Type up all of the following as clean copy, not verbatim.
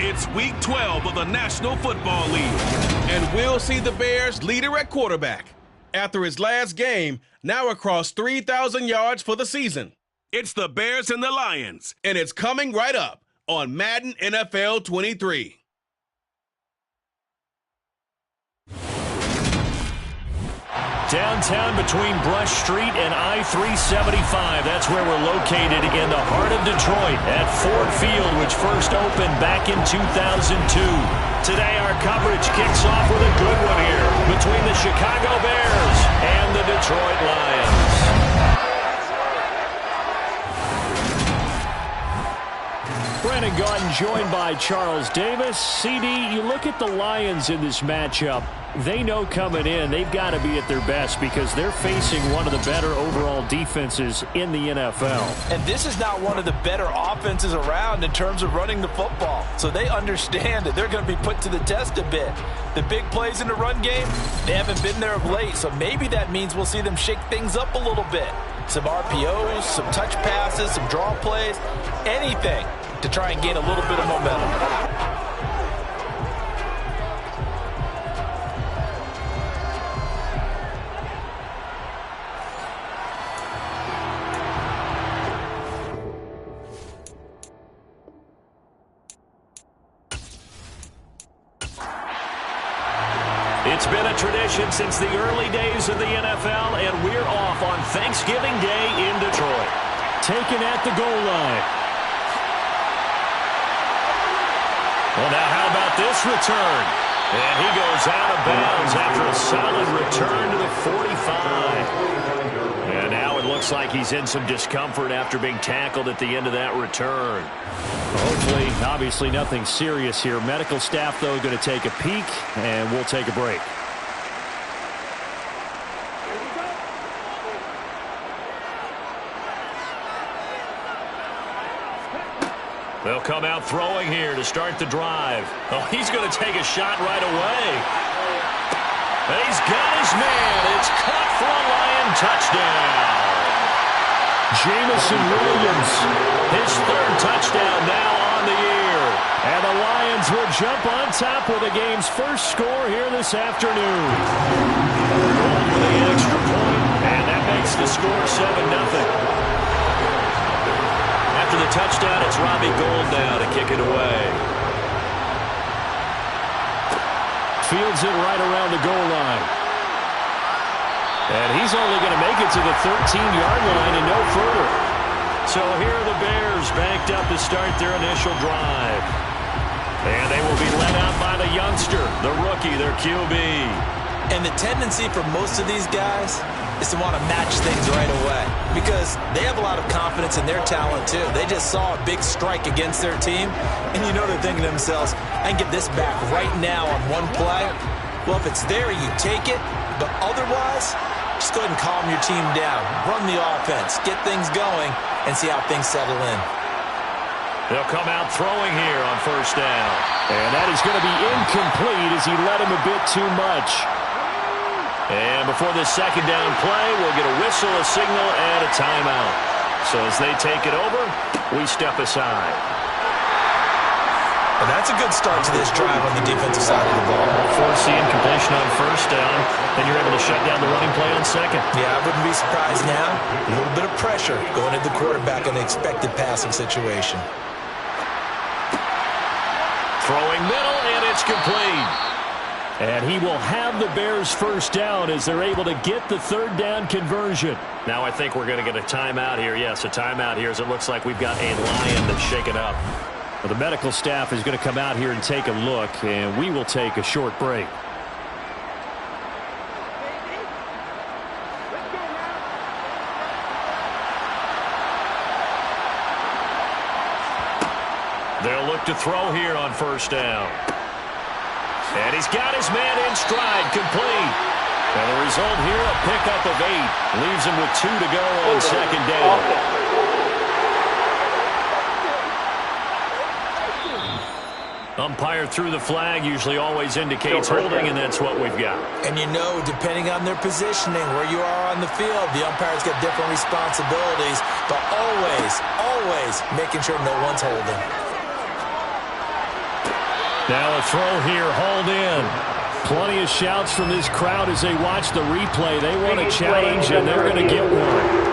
It's Week 12 of the National Football League, and we'll see the Bears' leader at quarterback after his last game, now across 3,000 yards for the season. It's the Bears and the Lions, and it's coming right up on Madden NFL 23. Downtown between Brush Street and I-375. That's where we're located in the heart of Detroit at Ford Field, which first opened back in 2002. Today our coverage kicks off with a good one here between the Chicago Bears and the Detroit Lions. Brandon Gaudin joined by Charles Davis. CD, you look at the Lions in this matchup. They know coming in they've got to be at their best because they're facing one of the better overall defenses in the NFL. And this is not one of the better offenses around in terms of running the football. So they understand that they're going to be put to the test a bit. The big plays in the run game, they haven't been there of late. So maybe that means we'll see them shake things up a little bit. Some RPOs, some touch passes, some draw plays, anything to try and gain a little bit of momentum. It's been a tradition since the early days of the NFL, and we're off on Thanksgiving Day in Detroit. Taken at the goal line. Well, now how about this return? And he goes out of bounds after a solid return to the 45. And now it looks like he's in some discomfort after being tackled at the end of that return. Hopefully, obviously nothing serious here. Medical staff, though, going to take a peek, and we'll take a break. They'll come out throwing here to start the drive. Oh, he's going to take a shot right away. And he's got his man. It's caught for a Lion touchdown. Jamison Williams, his third touchdown now on the year. And the Lions will jump on top with the game's first score here this afternoon. Goal for the extra point, and that makes the score 7-0. After the touchdown, it's Robbie Gould now to kick it away. Fields it right around the goal line. And he's only going to make it to the 13-yard line and no further. So here are the Bears backed up to start their initial drive. And they will be led out by the youngster, the rookie, their QB. And the tendency for most of these guys is to want to match things right away because they have a lot of confidence in their talent too. They just saw a big strike against their team, and you know they're thinking to themselves, I can get this back right now on one play. Well, if it's there, you take it, but otherwise, just go ahead and calm your team down. Run the offense, get things going, and see how things settle in. They'll come out throwing here on first down. And that is going to be incomplete as he led him a bit too much. And before this second down play, we'll get a whistle, a signal, and a timeout. So as they take it over, we step aside. And that's a good start to this drive on the defensive side of the ball. Force the incompletion on first down, then you're able to shut down the running play on second. Yeah, I wouldn't be surprised now. A little bit of pressure going at the quarterback in the expected passing situation. Throwing middle, and it's complete. And he will have the Bears first down as they're able to get the third down conversion. Now I think we're going to get a timeout here. Yes, a timeout here as it looks like we've got a Lion that's shaken up. Well, the medical staff is going to come out here and take a look, and we will take a short break. They'll look to throw here on first down. And he's got his man in stride, complete. And the result here, a pickup of 8. Leaves him with 2 to go on second down. Umpire threw the flag, usually always indicates holding, and that's what we've got. And you know, depending on their positioning, where you are on the field, the umpires get different responsibilities, but always making sure no one's holding. Now a throw here, hauled in. Plenty of shouts from this crowd as they watch the replay. They want a challenge, and they're going to get one.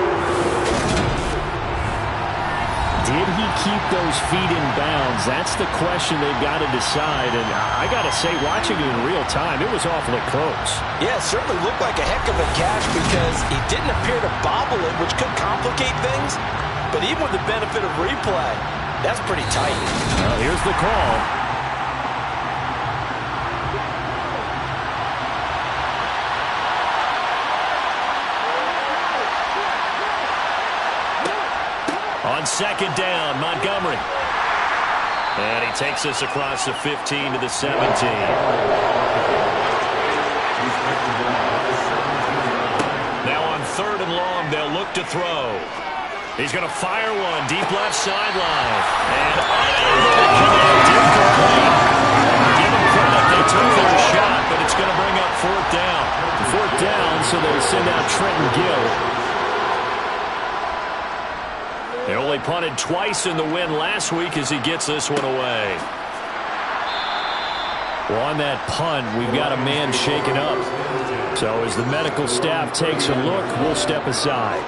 Did he keep those feet in bounds? That's the question they've got to decide. And I got to say, watching it in real time, it was awfully close. Yeah, it certainly looked like a heck of a catch because he didn't appear to bobble it, which could complicate things. But even with the benefit of replay, that's pretty tight. Here's the call. On second down, Montgomery. And he takes us across the 15 to the 17. Now on third and long, they'll look to throw. He's going to fire one deep left sideline. And unable to connect it complete. Give them credit, they took their shot, but it's going to bring up fourth down. Fourth down, so they send out Trenton Gill. They only punted twice in the win last week as he gets this one away. Well, on that punt, we've got a man shaken up. So as the medical staff takes a look, we'll step aside.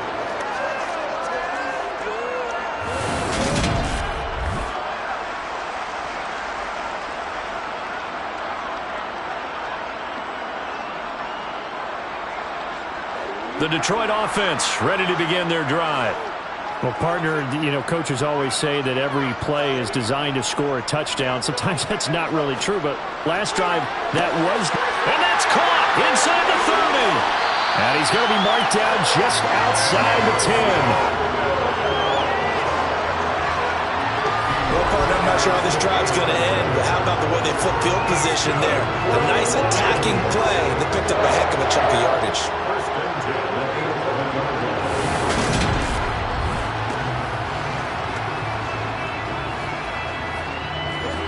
The Detroit offense ready to begin their drive. Well, partner, you know, coaches always say that every play is designed to score a touchdown. Sometimes that's not really true, but last drive, that was. And that's caught inside the 30. And he's going to be marked down just outside the 10. Well, partner, I'm not sure how this drive's going to end, but how about the way they flip field position there? A nice attacking play that picked up a heck of a chunk of yardage.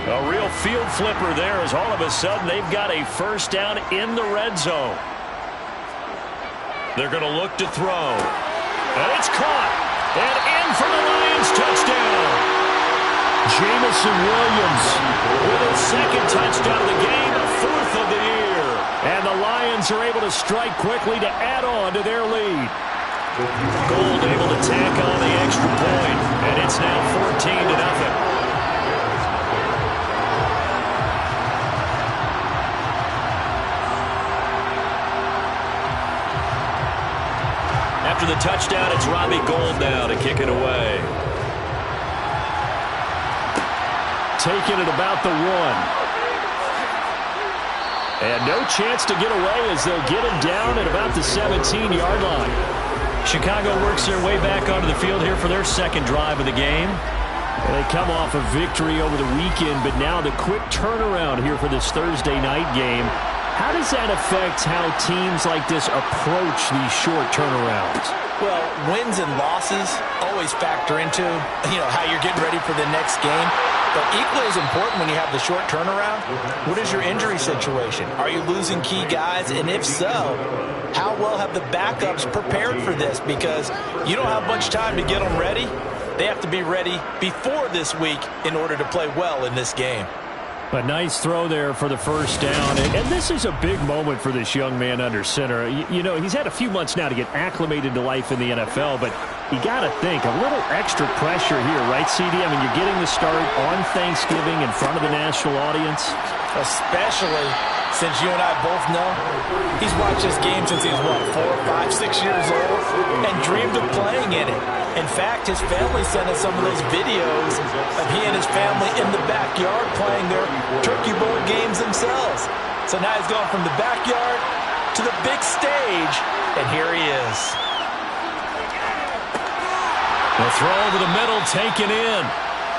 A real field flipper there as all of a sudden they've got a first down in the red zone. They're going to look to throw. And it's caught. And in for the Lions touchdown. Jamison Williams with his second touchdown of the game, a fourth of the year. And the Lions are able to strike quickly to add on to their lead. Gold able to tack on the extra point. And it's now 14-0. After the touchdown, it's Robbie Gould now to kick it away. Taking it about the 1. And no chance to get away as they'll get him down at about the 17-yard line. Chicago works their way back onto the field here for their second drive of the game. And they come off a victory over the weekend, but now the quick turnaround here for this Thursday night game. How does that affect how teams like this approach these short turnarounds? Well, wins and losses always factor into, how you're getting ready for the next game. But equally as important when you have the short turnaround, what is your injury situation? Are you losing key guys? And if so, how well have the backups prepared for this? Because you don't have much time to get them ready. They have to be ready before this week in order to play well in this game. A nice throw there for the first down. And this is a big moment for this young man under center. He's had a few months now to get acclimated to life in the NFL, but you got to think, a little extra pressure here, right, CD? I mean, you're getting the start on Thanksgiving in front of the national audience. Especially since you and I both know he's watched this game since he was, 4, 5, 6 years old and dreamed of playing in it. In fact, his family sent us some of those videos of he and his family in the backyard playing their Turkey Bowl games themselves. So now he's gone from the backyard to the big stage, and here he is. The throw over the middle, taken in.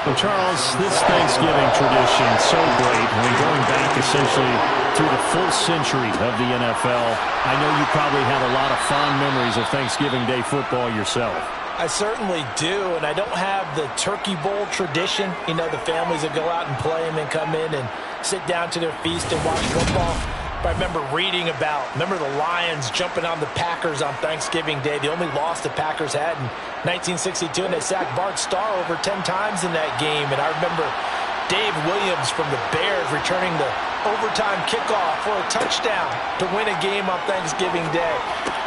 Well, Charles, this Thanksgiving tradition so great. I mean, going back essentially through the full century of the NFL, I know you probably have a lot of fond memories of Thanksgiving Day football yourself. I certainly do, and I don't have the Turkey Bowl tradition. You know, the families that go out and play and then come in and sit down to their feast and watch football. But I remember reading remember the Lions jumping on the Packers on Thanksgiving Day. The only loss the Packers had in 1962, and they sacked Bart Starr over 10 times in that game. And I remember Dave Williams from the Bears returning the overtime kickoff for a touchdown to win a game on Thanksgiving Day.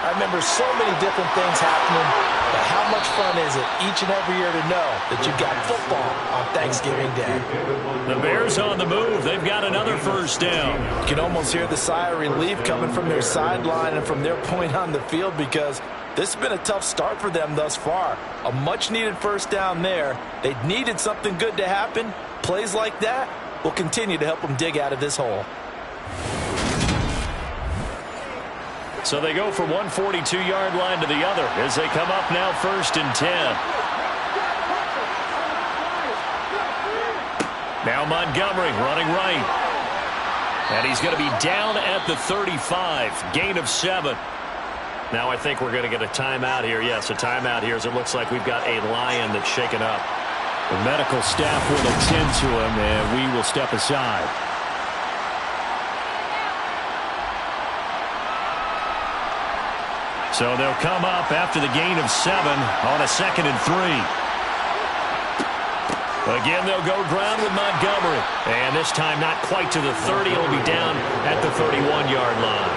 I remember so many different things happening, but how much fun is it each and every year to know that you've got football on Thanksgiving Day? The Bears on the move. They've got another first down. You can almost hear the sigh of relief coming from their sideline and from their point on the field, because this has been a tough start for them thus far. A much-needed first down there. They needed something good to happen. Plays like that will continue to help them dig out of this hole. So they go from one 42-yard line to the other as they come up now 1st and 10. Now Montgomery running right. And he's going to be down at the 35. Gain of 7. Now I think we're going to get a timeout here. Yes, a timeout here as it looks like we've got a Lion that's shaken up. The medical staff will attend to him, and we will step aside. So they'll come up after the gain of 7 on a 2nd and 3. Again, they'll go ground with Montgomery. And this time not quite to the 30. It'll be down at the 31-yard line.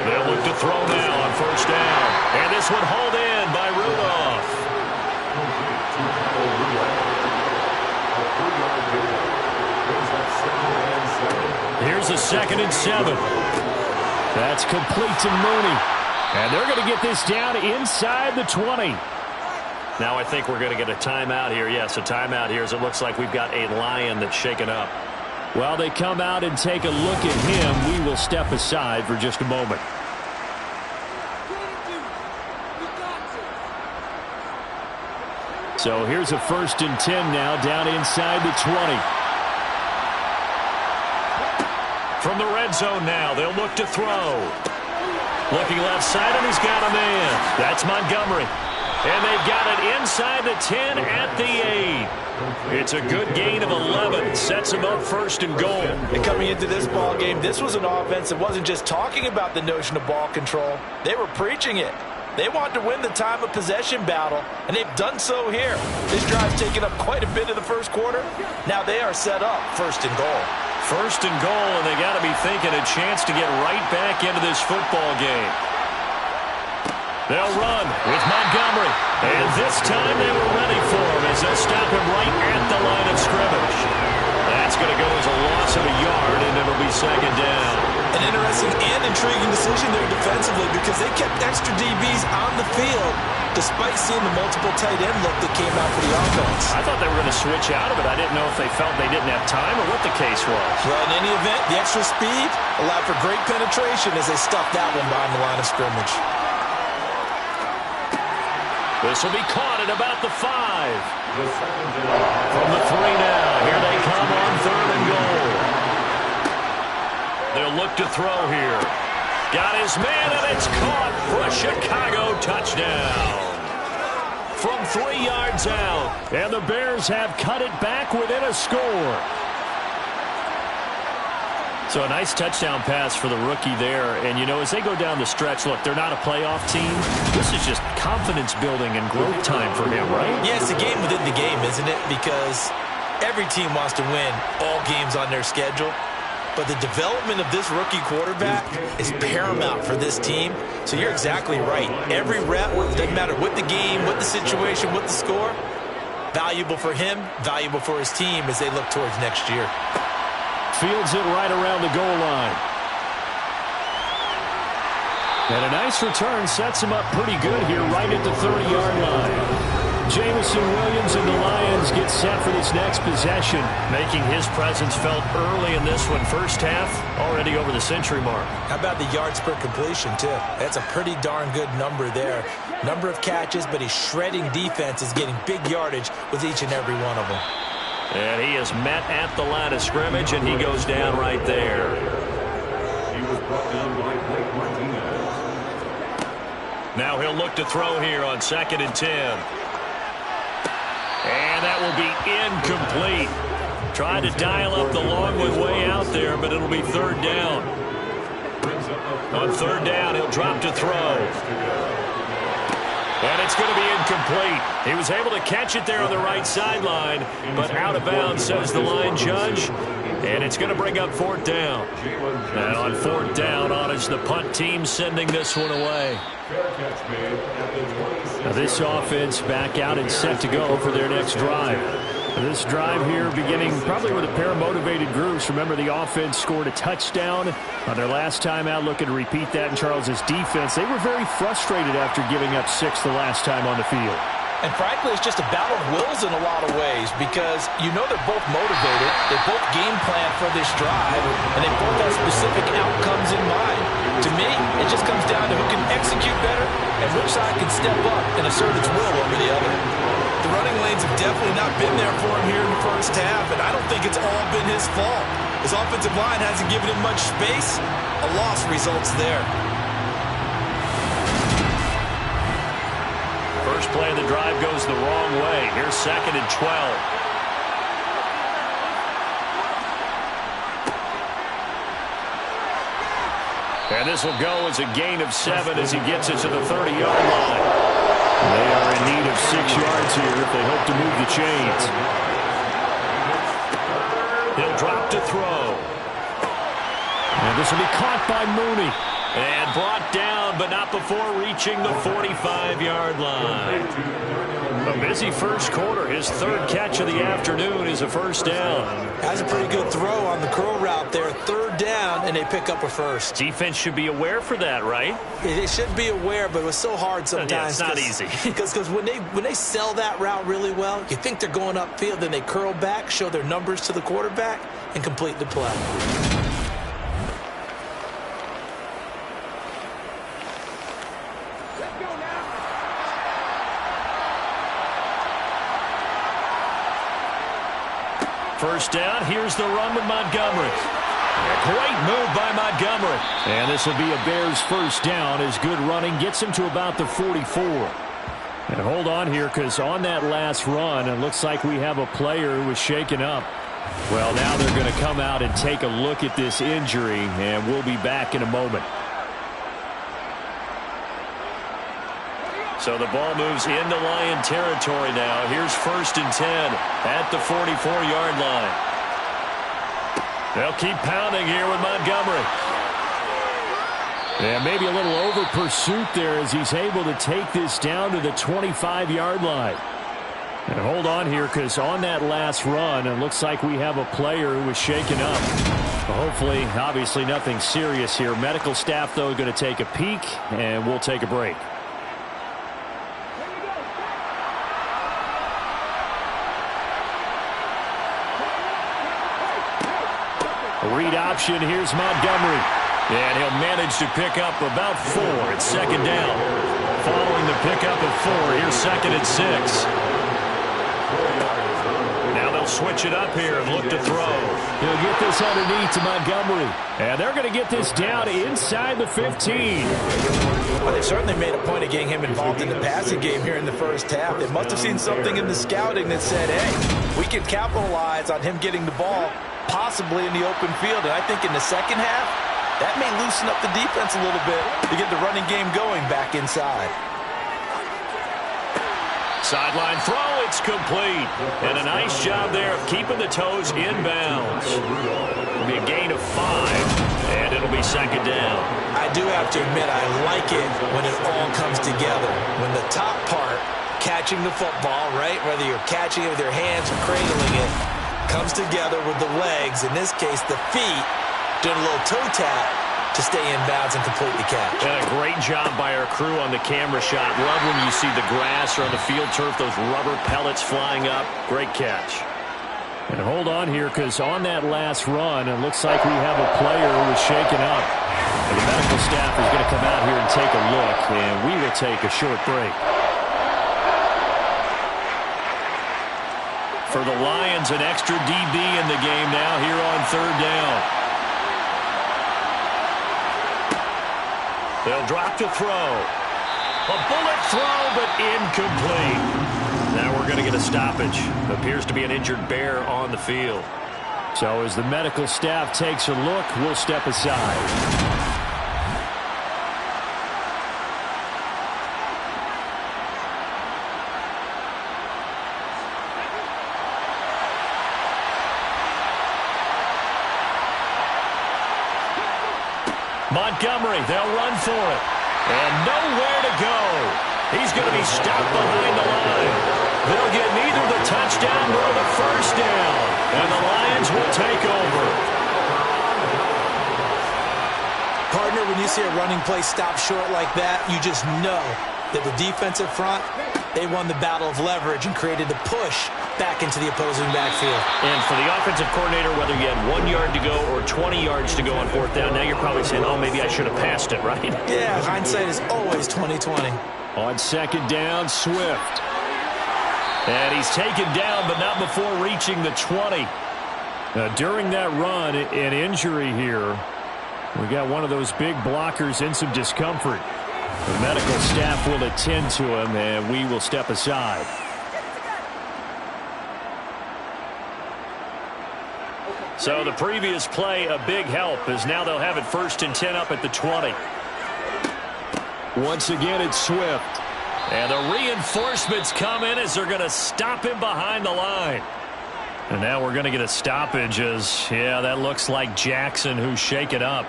They'll look to throw now on 1st down. And this one hauled in by Rudolph. Here's a 2nd and 7. That's complete to Mooney. And they're going to get this down inside the 20. Now I think we're going to get a timeout here. Yes, a timeout here as it looks like we've got a Lion that's shaken up. While they come out and take a look at him, we will step aside for just a moment. So here's a 1st and 10 now down inside the 20. From the red zone now, they'll look to throw. Looking left side, and he's got a man. That's Montgomery. And they've got it inside the 10 at the 8. It's a good gain of 11. Sets them up 1st and goal. And coming into this ball game, this was an offense that wasn't just talking about the notion of ball control. They were preaching it. They wanted to win the time of possession battle, and they've done so here. This drive's taken up quite a bit of the first quarter. Now they are set up 1st and goal. 1st and goal, and they got to be thinking a chance to get right back into this football game. They'll run with Montgomery. And this time they were ready for him as they'll stop him right at the line of scrimmage. That's going to go as a loss of a yard, and it'll be 2nd down. An interesting and intriguing decision there defensively, because they kept extra DBs on the field despite seeing the multiple tight end look that came out for the offense. I thought they were going to switch out of it. I didn't know if they felt they didn't have time or what the case was. Well, in any event, the extra speed allowed for great penetration as they stuffed that one behind the line of scrimmage. This will be caught at about the 5. From the 3 now. Here they come on 3rd and goal. They'll look to throw here. Got his man, and it's caught for a Chicago touchdown. From 3 yards out. And the Bears have cut it back within a score. So a nice touchdown pass for the rookie there. And, you know, as they go down the stretch, look, they're not a playoff team. This is just confidence building and growth time for him, right? Yeah, it's a game within the game, isn't it? Because every team wants to win all games on their schedule. But the development of this rookie quarterback is paramount for this team. So you're exactly right. Every rep, doesn't matter what the game, what the situation, what the score, valuable for him, valuable for his team as they look towards next year. Fields it right around the goal line. And a nice return sets him up pretty good here right at the 30-yard line. Jamison Williams and the Lions get set for this next possession, making his presence felt early in this one. First half, already over the century mark. How about the yards per completion, too? That's a pretty darn good number there. Number of catches, but he's shredding defenses, getting big yardage with each and every one of them. And he is met at the line of scrimmage, and he goes down right there. Now he'll look to throw here on 2nd and 10. And that will be incomplete. Tried to dial up the long way out there, but it'll be 3rd down. On 3rd down, he'll drop to throw. And it's going to be incomplete. He was able to catch it there on the right sideline, but out of bounds, says the line judge. And it's going to bring up 4th down. And on 4th down, on is the punt team sending this one away. Now this offense back out and set to go for their next drive. This drive here beginning probably with a pair of motivated groups. Remember, the offense scored a touchdown on their last time out, looking to repeat that in Charles's defense. They were very frustrated after giving up 6 the last time on the field. And frankly, it's just a battle of wills in a lot of ways because you know they're both motivated, they both game plan for this drive, and they both have specific outcomes in mind. To me, it just comes down to who can execute better and which side can step up and assert its will over the other. The running lanes have definitely not been there for him here in the first half, and I don't think it's all been his fault. His offensive line hasn't given him much space. A loss results there. First play of the drive goes the wrong way. Here's 2nd and 12. And this will go as a gain of 7 as he gets it to the 30-yard line. They are in need of 6 yards here if they hope to move the chains. He'll drop to throw. And this will be caught by Mooney. And brought down, but not before reaching the 45-yard line. A busy first quarter. His 3rd catch of the afternoon is a first down. That's a pretty good throw on the curl route there. 3rd down, and they pick up a first. Defense should be aware for that, right? They should be aware, but it was so hard sometimes. Yeah, it's not easy. Because when they sell that route really well, you think they're going upfield, then they curl back, show their numbers to the quarterback, and complete the play. First down, here's the run with Montgomery. A great move by Montgomery. And this will be a Bears first down as good running gets him to about the 44. And hold on here because on that last run, it looks like we have a player who was shaken up. Well, now they're going to come out and take a look at this injury, and we'll be back in a moment. So the ball moves into Lion territory now. Here's 1st and 10 at the 44-yard line. They'll keep pounding here with Montgomery. Yeah, maybe a little over pursuit there as he's able to take this down to the 25-yard line. And hold on here because on that last run, it looks like we have a player who was shaken up. Hopefully, obviously nothing serious here. Medical staff, though, going to take a peek, and we'll take a break. Read option. Here's Montgomery. And he'll manage to pick up about 4 at 2nd down. Following the pickup of 4, here's 2nd and 6. Now they'll switch it up here and look to throw. He'll get this underneath to Montgomery. And they're going to get this down inside the 15. Well, they certainly made a point of getting him involved in the passing game here in the first half. They must have seen something in the scouting that said, hey, we can capitalize on him getting the ball possibly in the open field. And I think in the second half, that may loosen up the defense a little bit to get the running game going back inside. Sideline throw, it's complete. And a nice job there of keeping the toes inbounds. It'll be a gain of 5, and it'll be 2nd down. I do have to admit, I like it when it all comes together. When the top part, catching the football, right, whether you're catching it with your hands or cradling it, comes together with the legs, in this case the feet, doing a little toe tap to stay in bounds and complete the catch. And a great job by our crew on the camera shot. Love when you see the grass or on the field turf, those rubber pellets flying up. Great catch. And hold on here because on that last run, it looks like we have a player who was shaken up. And the medical staff is going to come out here and take a look, and we will take a short break. For the Lions, an extra DB in the game now here on 3rd down. They'll drop to throw. A bullet throw, but incomplete. Now we're going to get a stoppage. Appears to be an injured bear on the field. So as the medical staff takes a look, we'll step aside. Montgomery, they'll run for it. And nowhere to go. He's going to be stopped behind the line. They'll get neither the touchdown nor the first down. And the Lions will take over. Partner, when you see a running play stop short like that, you just know that the defensive front, they won the battle of leverage and created the push back into the opposing backfield. And for the offensive coordinator, whether you had 1 yard to go or 20 yards to go on fourth down, now you're probably saying, oh, maybe I should have passed it, right? Yeah, hindsight is always 20/20. On second down, Swift. And he's taken down, but not before reaching the 20. Now, during that run, an injury here. We got one of those big blockers in some discomfort. The medical staff will attend to him, and we will step aside. So the previous play, a big help, as now they'll have it 1st and 10 up at the 20. Once again, it's Swift. And the reinforcements come in as they're going to stop him behind the line. And now we're going to get a stoppage as, yeah, that looks like Jackson who's shaken up.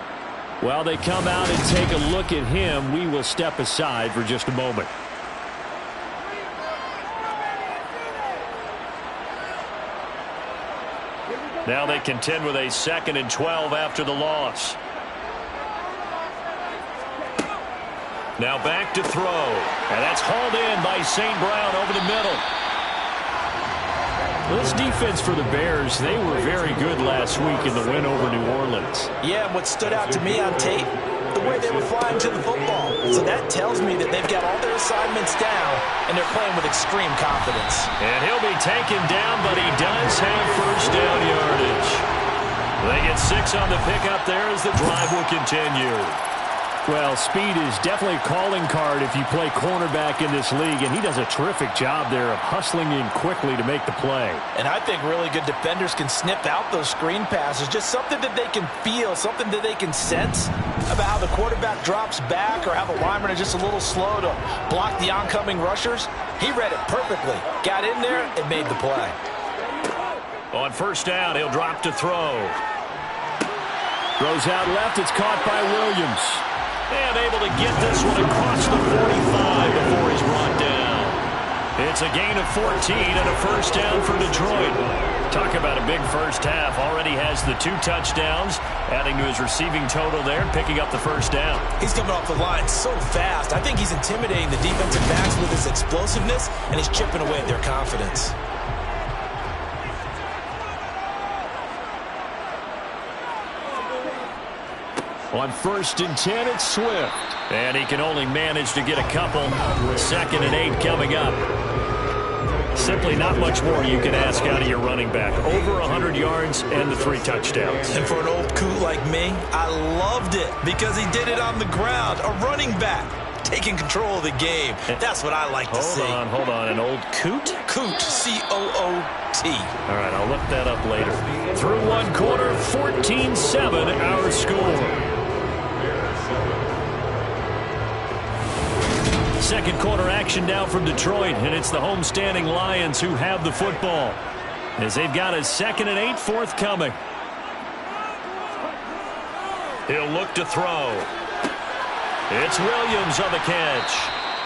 While they come out and take a look at him, we will step aside for just a moment. Now they contend with a 2nd and 12 after the loss. Now back to throw. And that's hauled in by St. Brown over the middle. Well, this defense for the Bears, they were very good last week in the win over New Orleans. Yeah, what stood out to me on tape, the way they were flying to the football. So that tells me that they've got all their assignments down, and they're playing with extreme confidence. And he'll be taken down, but he does have first down yardage. They get 6 on the pickup there as the drive will continue. Well, speed is definitely a calling card if you play cornerback in this league, and he does a terrific job there of hustling in quickly to make the play. And I think really good defenders can snip out those screen passes, just something that they can feel, something that they can sense about how the quarterback drops back or how the linemen are just a little slow to block the oncoming rushers. He read it perfectly, got in there, and made the play. On first down, he'll drop to throw. Throws out left, it's caught by Williams. And able to get this one across the 45 before he's brought down. It's a gain of 14 and a first down for Detroit. Talk about a big first half. Already has the 2 touchdowns, adding to his receiving total there, picking up the first down. He's coming off the line so fast. I think he's intimidating the defensive backs with his explosiveness, and he's chipping away at their confidence. On 1st and 10, it's Swift. And he can only manage to get a couple. 2nd and 8 coming up. Simply not much more you can ask out of your running back. Over 100 yards and the 3 touchdowns. And for an old coot like me, I loved it because he did it on the ground. A running back taking control of the game. That's what I like to see. Hold on. An old coot? Coot, C-O-O-T. All right, I'll look that up later. Through one quarter, 14-7 our score. Second quarter action now from Detroit, and it's the homestanding Lions who have the football as they've got a 2nd and 8 forthcoming. He'll look to throw. It's Williams on the catch.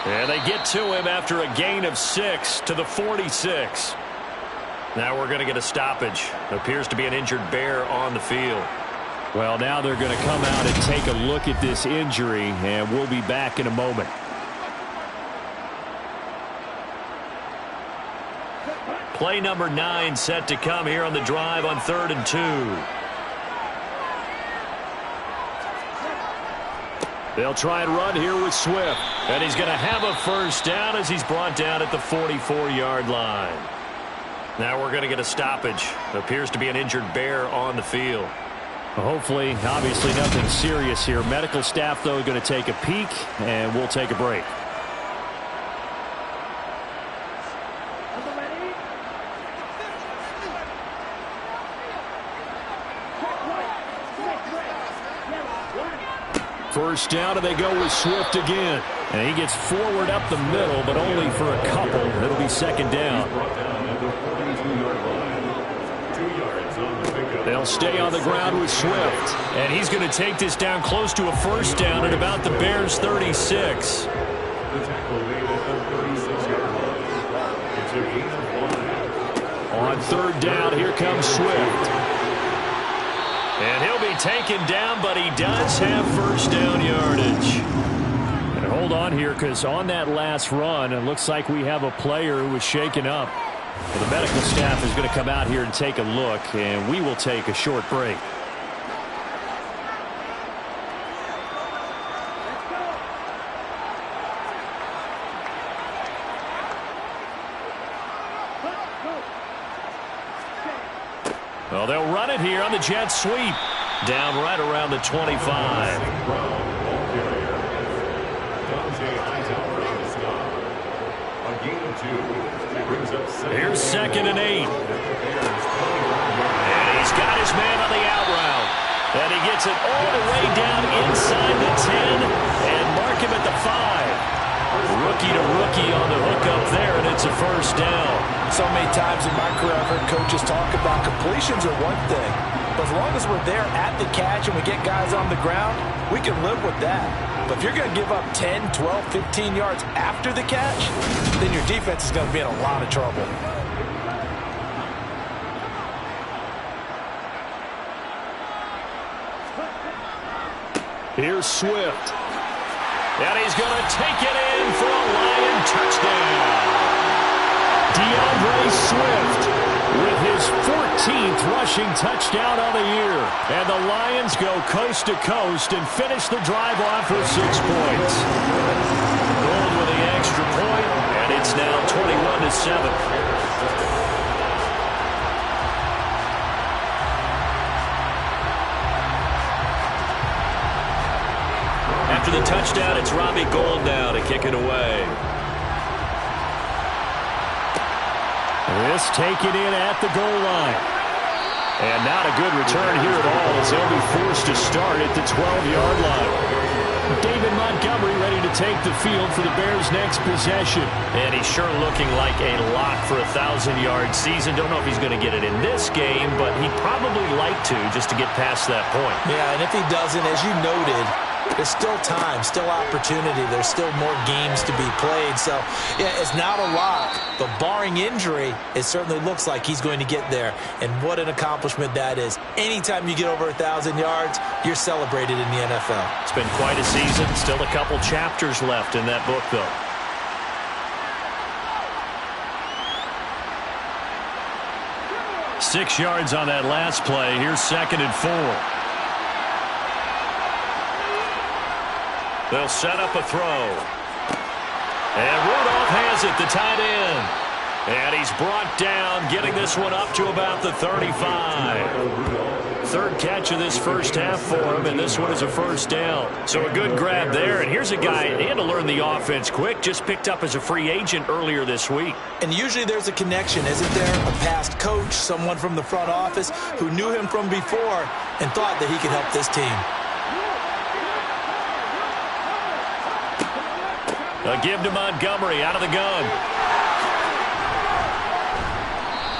And they get to him after a gain of 6 to the 46. Now we're going to get a stoppage. Appears to be an injured bear on the field. Well, now they're going to come out and take a look at this injury, and we'll be back in a moment. Play number 9 set to come here on the drive on 3rd and 2. They'll try and run here with Swift. And he's going to have a first down as he's brought down at the 44-yard line. Now we're going to get a stoppage. Appears to be an injured bear on the field. Hopefully, obviously nothing serious here. Medical staff, though, going to take a peek, and we'll take a break. First down, and they go with Swift again. And he gets forward up the middle, but only for a couple. It'll be second down. They'll stay on the ground with Swift. And he's going to take this down close to a first down at about the Bears' 36. On third down, here comes Swift. And he'll be taken down, but he does have first down yardage. And hold on here, because on that last run, it looks like we have a player who was shaken up. Well, the medical staff is going to come out here and take a look, and we will take a short break. Well, they'll run it here on the jet sweep. Down right around the 25. Here's 2nd and 8. And he's got his man on the out route. And he gets it all the way down inside the 10 and mark him at the 5. Rookie to rookie on the hook up there, and it's a first down. So many times in my career I've heard coaches talk about completions are one thing, but as long as we're there at the catch and we get guys on the ground, we can live with that. But if you're going to give up 10, 12, 15 yards after the catch, then your defense is going to be in a lot of trouble. Here's Swift. And he's going to take it in for a Lion touchdown. DeAndre Swift with his 14th rushing touchdown on the year. And the Lions go coast to coast and finish the drive off with 6 points. Gold with the extra point, and it's now 21-7. After the touchdown, it's Robbie Gould now to kick it away. This taken in at the goal line. And not a good return here at all as they'll be forced to start at the 12-yard line. David Montgomery ready to take the field for the Bears' next possession. And he's sure looking like a lock for a 1,000-yard season. Don't know if he's going to get it in this game, but he'd probably like to just to get past that point. Yeah, and if he doesn't, as you noted, there's still time, still opportunity. There's still more games to be played. So, yeah, it's not a lock. But barring injury, it certainly looks like he's going to get there. And what an accomplishment that is. Anytime you get over 1,000 yards, you're celebrated in the NFL. It's been quite a season. Still a couple chapters left in that book, though. Six yards on that last play. Here's 2nd and 4. They'll set up a throw. And Rudolph has it, the tight end. And he's brought down, getting this one up to about the 35. Third catch of this first half for him, and this one is a first down. So a good grab there. And here's a guy, he had to learn the offense quick, just picked up as a free agent earlier this week. And usually there's a connection, isn't there? A past coach, someone from the front office who knew him from before and thought that he could help this team. A give to Montgomery out of the gun.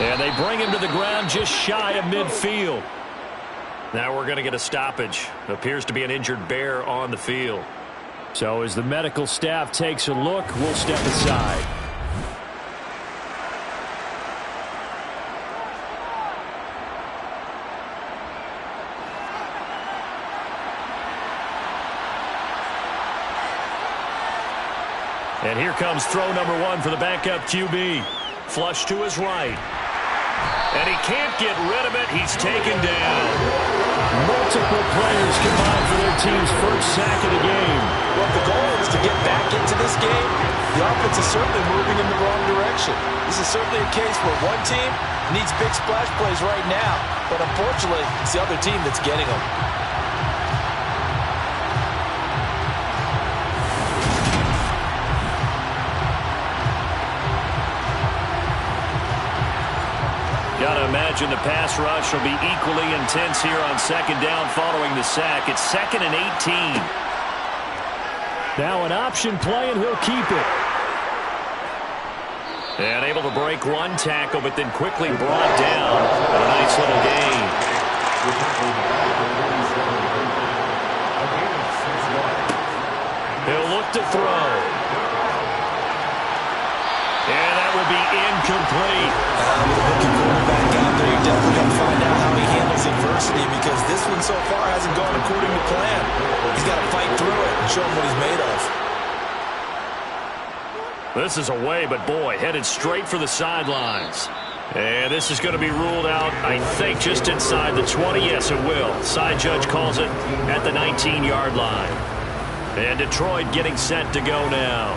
And they bring him to the ground just shy of midfield. Now we're going to get a stoppage. Appears to be an injured Bear on the field. So as the medical staff takes a look, we'll step aside. And here comes throw number 1 for the backup QB. Flush to his right. And he can't get rid of it. He's taken down. Multiple players combined for their team's first sack of the game. Well, if the goal is to get back into this game, the offense is certainly moving in the wrong direction. This is certainly a case where one team needs big splash plays right now. but unfortunately, it's the other team that's getting them. Gotta imagine the pass rush will be equally intense here on second down following the sack. It's 2nd and 18. Now an option play, and he'll keep it. And able to break one tackle, but then quickly brought down. A nice little gain. He'll look to throw. And that will be incomplete. With a rookie quarterback out there, you're definitely going to find out how he handles adversity, because this one so far hasn't gone according to plan. He's got to fight through it and show him what he's made of. This is away, but boy, headed straight for the sidelines. And this is going to be ruled out, I think, just inside the 20. Yes, it will. Side judge calls it at the 19-yard line. And Detroit getting set to go now.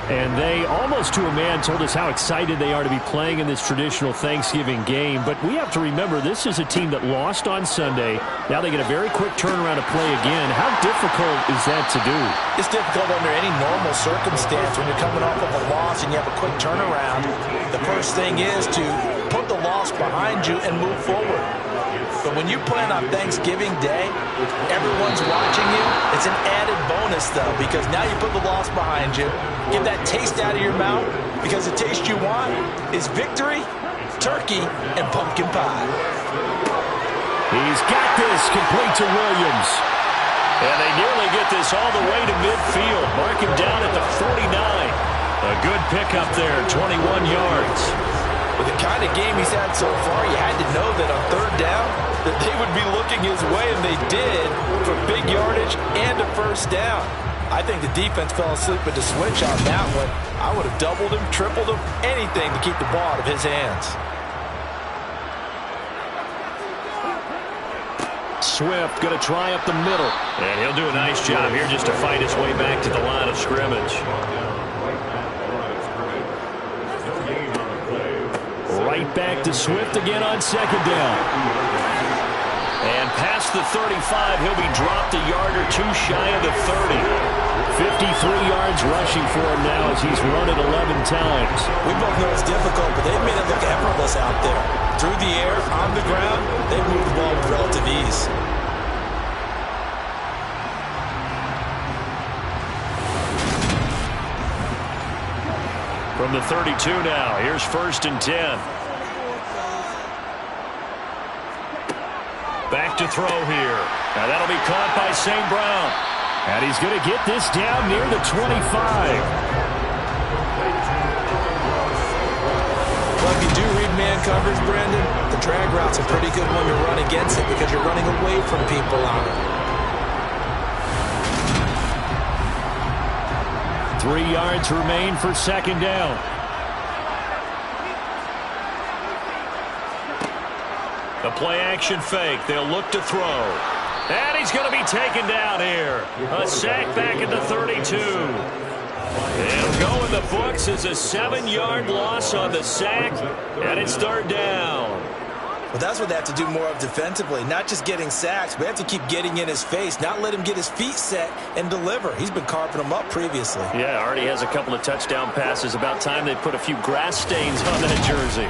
And they, almost to a man, told us how excited they are to be playing in this traditional Thanksgiving game. But we have to remember, this is a team that lost on Sunday. Now they get a very quick turnaround to play again. How difficult is that to do? It's difficult under any normal circumstance when you're coming off of a loss and you have a quick turnaround. The first thing is to put the loss behind you and move forward. But when you play on Thanksgiving Day, everyone's watching you. It's an added bonus, though, because now you put the loss behind you. Get that taste out of your mouth, because the taste you want is victory, turkey, and pumpkin pie. He's got this, complete to Williams. And they nearly get this all the way to midfield. Mark him down at the 49. A good pickup there, 21 yards. With the kind of game he's had so far, you had to know that on third down, that they would be looking his way, and they did, for big yardage and a first down. I think the defense fell asleep at the switch on that one. I would have doubled him, tripled him, anything to keep the ball out of his hands. Swift going to try up the middle. And he'll do a nice job here just to fight his way back to the line of scrimmage. Right back to Swift again on second down. And past the 35, he'll be dropped a yard or two shy of the 30. 53 yards rushing for him now as he's run it 11 times. We both know it's difficult, but they've made it look effortless out there. Through the air, on the ground, they move the ball with relative ease. From the 32 now, here's 1st and 10. Back to throw here. Now that'll be caught by St. Brown. And he's going to get this down near the 25. Well, if you do read man coverage, Brandon, the drag route's a pretty good one to run against it because you're running away from people on it. 3 yards remain for second down. The play-action fake. They'll look to throw. And he's going to be taken down here. A sack back at the 32. It'll go in the books as a 7-yard loss on the sack, and it's 3rd down. Well, that's what they have to do more of defensively, not just getting sacks, but they have to keep getting in his face, not let him get his feet set and deliver. He's been carving them up previously. Yeah, already has a couple of touchdown passes. About time they put a few grass stains on that jersey.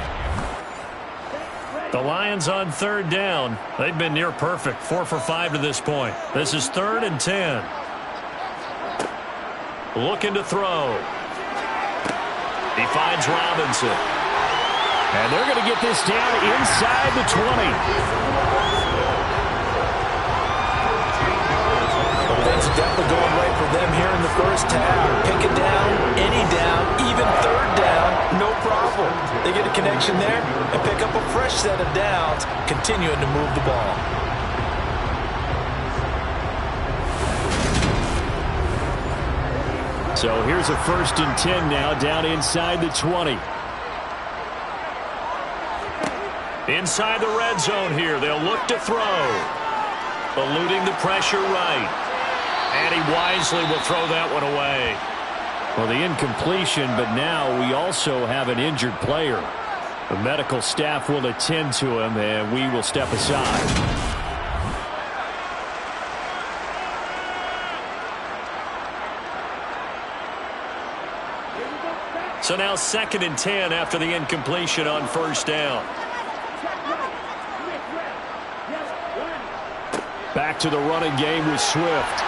The Lions on 3rd down. They've been near perfect, 4 for 5 to this point. This is 3rd and 10. Looking to throw. He finds Robinson. And they're going to get this down inside the 20. Well, things are definitely going right for them here in the first half. Pick it down, any down, even 3rd down, no problem. They get a connection there and pick up a fresh set of downs, continuing to move the ball. So here's a 1st and 10 now, down inside the 20. Inside the red zone here, they'll look to throw. Eluding the pressure right. And he wisely will throw that one away. Well, the incompletion, but now we also have an injured player. The medical staff will attend to him, and we will step aside. So now 2nd and 10 after the incompletion on first down. Back to the running game with Swift.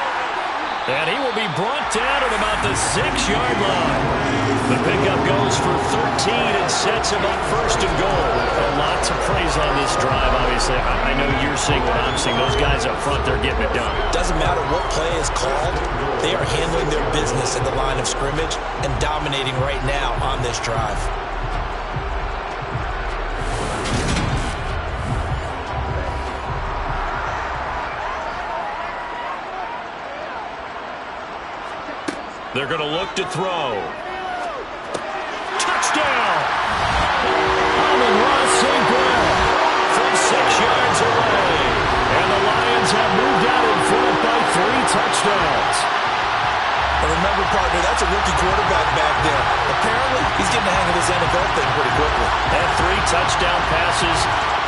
And he will be brought down at about the 6-yard line. The pickup goes for 13 and sets him up 1st and goal. A lot to praise on this drive, obviously. I know you're seeing what I'm seeing. Those guys up front, they're getting it done. Doesn't matter what play is called. They are handling their business at the line of scrimmage and dominating right now on this drive. They're going to look to throw. Touchdown! Amon-Ra St. Brown from 6 yards away. And the Lions have moved out in front by 3 touchdowns. And remember, partner, that's a rookie quarterback back there. Apparently, he's getting the hang of this NFL thing pretty quickly. And 3 touchdown passes.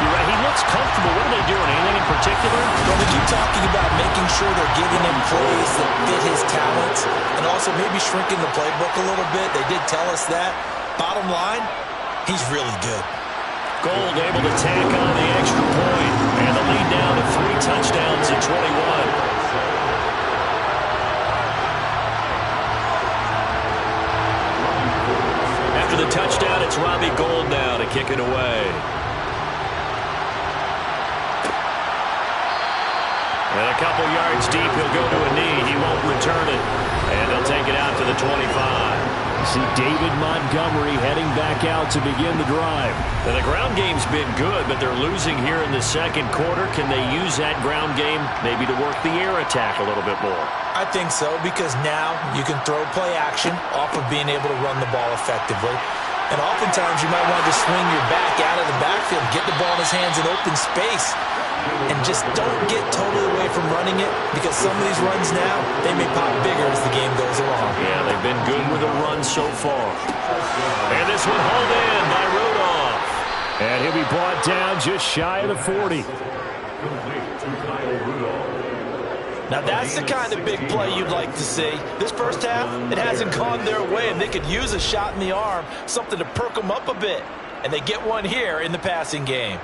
You're right, he looks comfortable. What are they doing? Anything in particular? Well, they keep talking about making sure they're giving him plays that fit his talents and also maybe shrinking the playbook a little bit. They did tell us that. Bottom line, he's really good. Gold able to tack on the extra point. And the lead down to 3 touchdowns at 21. After the touchdown, it's Robbie Gould now to kick it away. And a couple yards deep, he'll go to a knee. He won't return it. And they'll take it out to the 25. See David Montgomery heading back out to begin the drive. And the ground game's been good, but they're losing here in the 2nd quarter. Can they use that ground game maybe to work the air attack a little bit more? I think so, because now you can throw play action off of being able to run the ball effectively. And oftentimes you might want to swing your back out of the backfield, get the ball in his hands in open space, and just don't get totally away from running it, because some of these runs now, they may pop bigger as the game goes along. Yeah, they've been good with a run so far. And this one hauled in by Rudolph. And he'll be brought down just shy of the 40. Now that's the kind of big play you'd like to see. This first half, it hasn't gone their way, and they could use a shot in the arm, something to perk them up a bit. And they get one here in the passing game.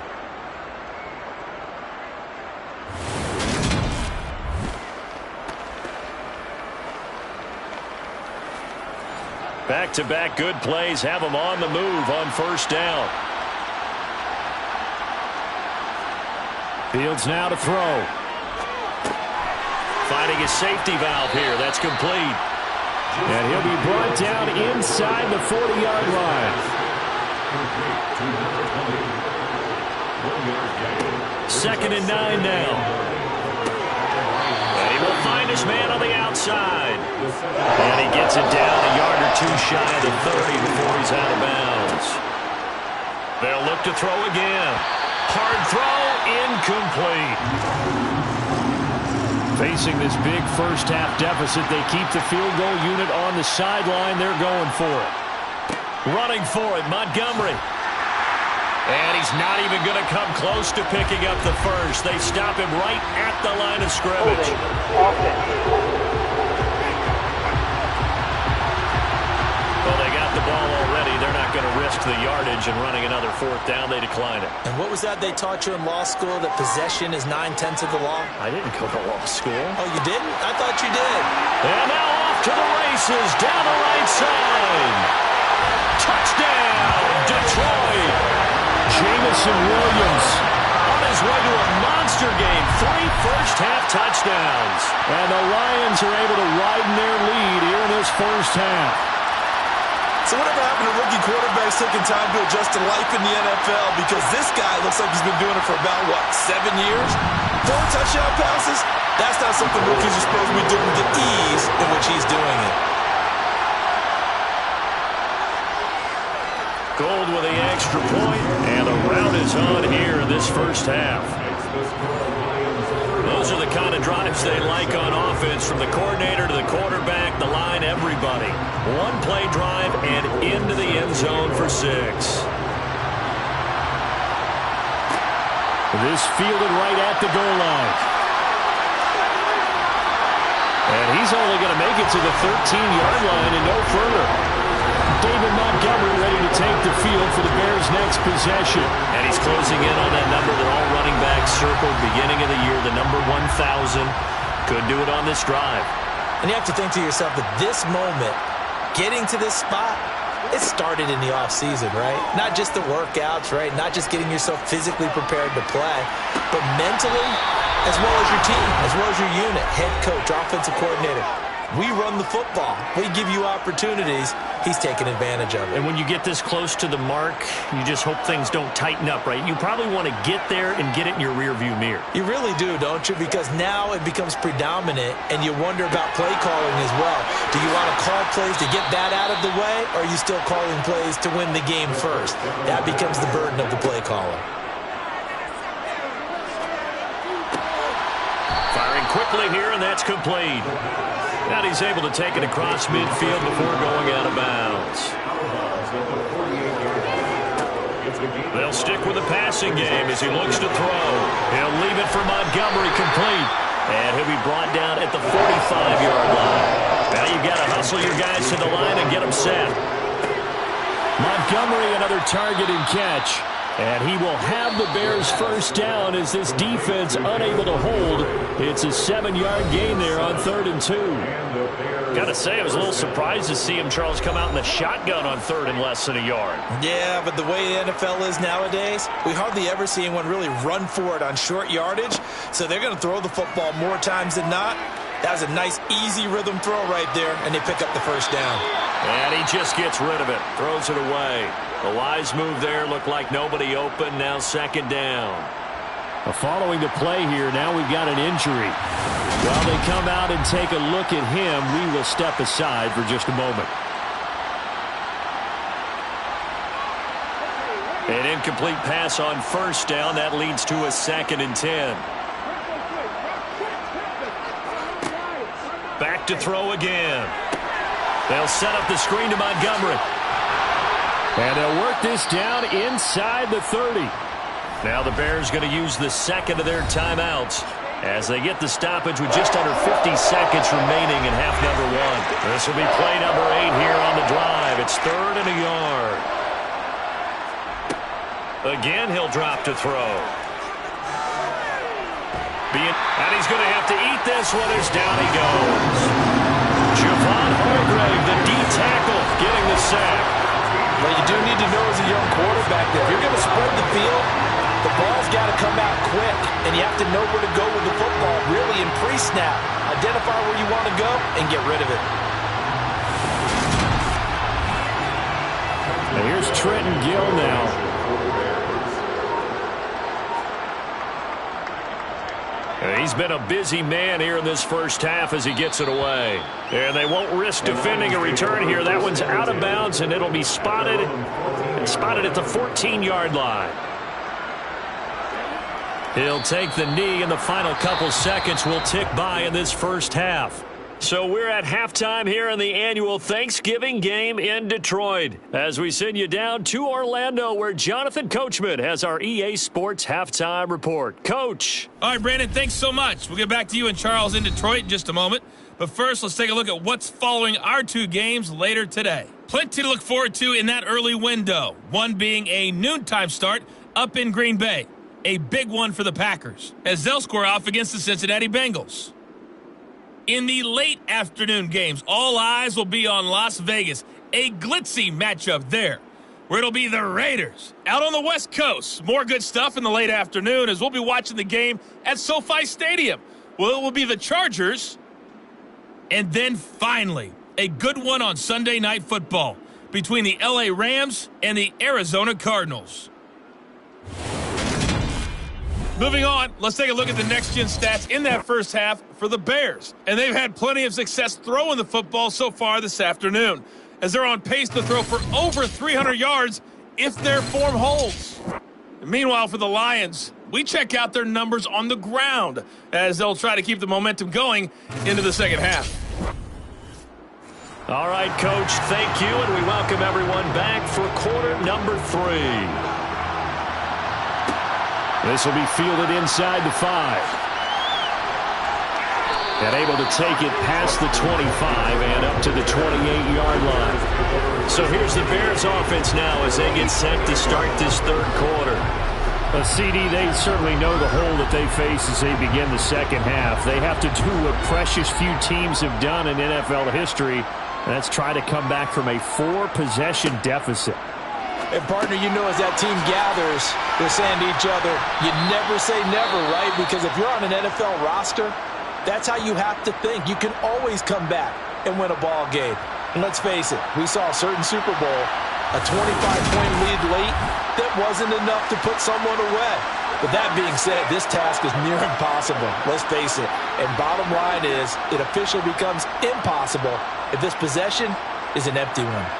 Back-to-back good plays have them on the move on first down. Fields now to throw. Finding his safety valve here. That's complete. And he'll be brought down inside the 40-yard line. 2nd and 9 now. And he will find his man on the outside. And he gets it down a yard or 2 shy of the 30 before he's out of bounds. They'll look to throw again. Hard throw, incomplete. Facing this big first-half deficit, they keep the field goal unit on the sideline. They're going for it. Running for it, Montgomery. And he's not even going to come close to picking up the first. They stop him right at the line of scrimmage. Well, they got the ball already. They're not going to risk the yardage and running another 4th down. They decline it. And what was that they taught you in law school, that possession is 9/10 of the law? I didn't go to law school. Oh, you didn't? I thought you did. And now off to the races down the right side. Touchdown, Detroit. Jamison Williams on his way to a monster game. 3 first-half touchdowns. And the Lions are able to widen their lead here in this first half. So whatever happened to rookie quarterbacks taking time to adjust to life in the NFL? Because this guy looks like he's been doing it for about, 7 years? 4 touchdown passes? That's not something rookies are supposed to be doing with the ease in which he's doing it. Gold with the extra point, and the rout is on here in this first half. Those are the kind of drives they like on offense, from the coordinator to the quarterback, the line, everybody. 1 play drive and into the end zone for 6. This fielded right at the goal line. And he's only going to make it to the 13-yard line and no further. David Montgomery ready to take the field for the Bears' next possession. And he's closing in on that number that all running backs circled beginning of the year, the number 1,000. Could do it on this drive. And you have to think to yourself that this moment, getting to this spot, it started in the offseason, right? Not just the workouts, right? Not just getting yourself physically prepared to play, but mentally, as well as your team, as well as your unit, head coach, offensive coordinator. We run the football. We give you opportunities. He's taking advantage of it. And when you get this close to the mark, you just hope things don't tighten up, right? You probably want to get there and get it in your rearview mirror. You really do, don't you? Because now it becomes predominant, and you wonder about play calling as well. Do you want to call plays to get that out of the way, or are you still calling plays to win the game first? That becomes the burden of the play caller. Firing quickly here, and that's complete. And he's able to take it across midfield before going out of bounds. They'll stick with the passing game as he looks to throw. He'll leave it for Montgomery complete. And he'll be brought down at the 45-yard line. Now you've got to hustle your guys to the line and get them set. Montgomery, another target and catch. And he will have the Bears first down as this defense unable to hold. It's a 7-yard gain there on 3rd and 2. Got to say, I was a little surprised to see him, Charles, come out in the shotgun on 3rd and less than a yard. Yeah, but the way the NFL is nowadays, we hardly ever see anyone really run for it on short yardage. So they're going to throw the football more times than not. That was a nice, easy rhythm throw right there, and they pick up the first down. And he just gets rid of it, throws it away. The wise move there, looked like nobody open, now 2nd down. Following the play here, now we've got an injury. While they come out and take a look at him, we will step aside for just a moment. An incomplete pass on 1st down. That leads to a 2nd and 10. Back to throw again. They'll set up the screen to Montgomery. And they'll work this down inside the 30. Now the Bears going to use the 2nd of their timeouts as they get the stoppage with just under 50 seconds remaining in half number 1. This will be play number 8 here on the drive. It's 3rd and a yard. Again, he'll drop to throw. And he's going to have to eat this one as down he goes. Javon Hargrave, the D-tackle, getting the sack. Well, you do need to know as a young quarterback that if you're going to spread the field, the ball's got to come out quick, and you have to know where to go with the football, really in pre-snap. Identify where you want to go and get rid of it. And here's Trenton Gill now. He's been a busy man here in this first half as he gets it away. And they won't risk defending a return here. That one's out of bounds, and it'll be spotted at the 14-yard line. He'll take the knee, and the final couple seconds will tick by in this first half. So we're at halftime here in the annual Thanksgiving game in Detroit as we send you down to Orlando where Jonathan Coachman has our EA Sports halftime report. Coach. All right, Brandon, thanks so much. We'll get back to you and Charles in Detroit in just a moment. But first, let's take a look at what's following our 2 games later today. Plenty to look forward to in that early window, one being a noontime start up in Green Bay. A big one for the Packers as they'll square off against the Cincinnati Bengals. In the late afternoon games, all eyes will be on Las Vegas. A glitzy matchup there, where it'll be the Raiders out on the West Coast. More good stuff in the late afternoon as we'll be watching the game at SoFi Stadium. Well, it will be the Chargers. And then finally, a good one on Sunday Night Football between the LA Rams and the Arizona Cardinals. Moving on, let's take a look at the next-gen stats in that first half for the Bears. And they've had plenty of success throwing the football so far this afternoon, as they're on pace to throw for over 300 yards if their form holds. And meanwhile, for the Lions, we check out their numbers on the ground as they'll try to keep the momentum going into the second half. All right, Coach, thank you, and we welcome everyone back for quarter number 3. This will be fielded inside the 5. And able to take it past the 25 and up to the 28-yard line. So here's the Bears offense now as they get set to start this third quarter. A CD, they certainly know the hole that they face as they begin the second half. They have to do what precious few teams have done in NFL history. That's try to come back from a 4-possession deficit. And, partner, you know as that team gathers, they're saying to each other, you never say never, right? Because if you're on an NFL roster, that's how you have to think. You can always come back and win a ball game. And let's face it, we saw a certain Super Bowl, a 25-point lead late, that wasn't enough to put someone away. But that being said, this task is near impossible. Let's face it. And bottom line is, it officially becomes impossible if this possession is an empty one.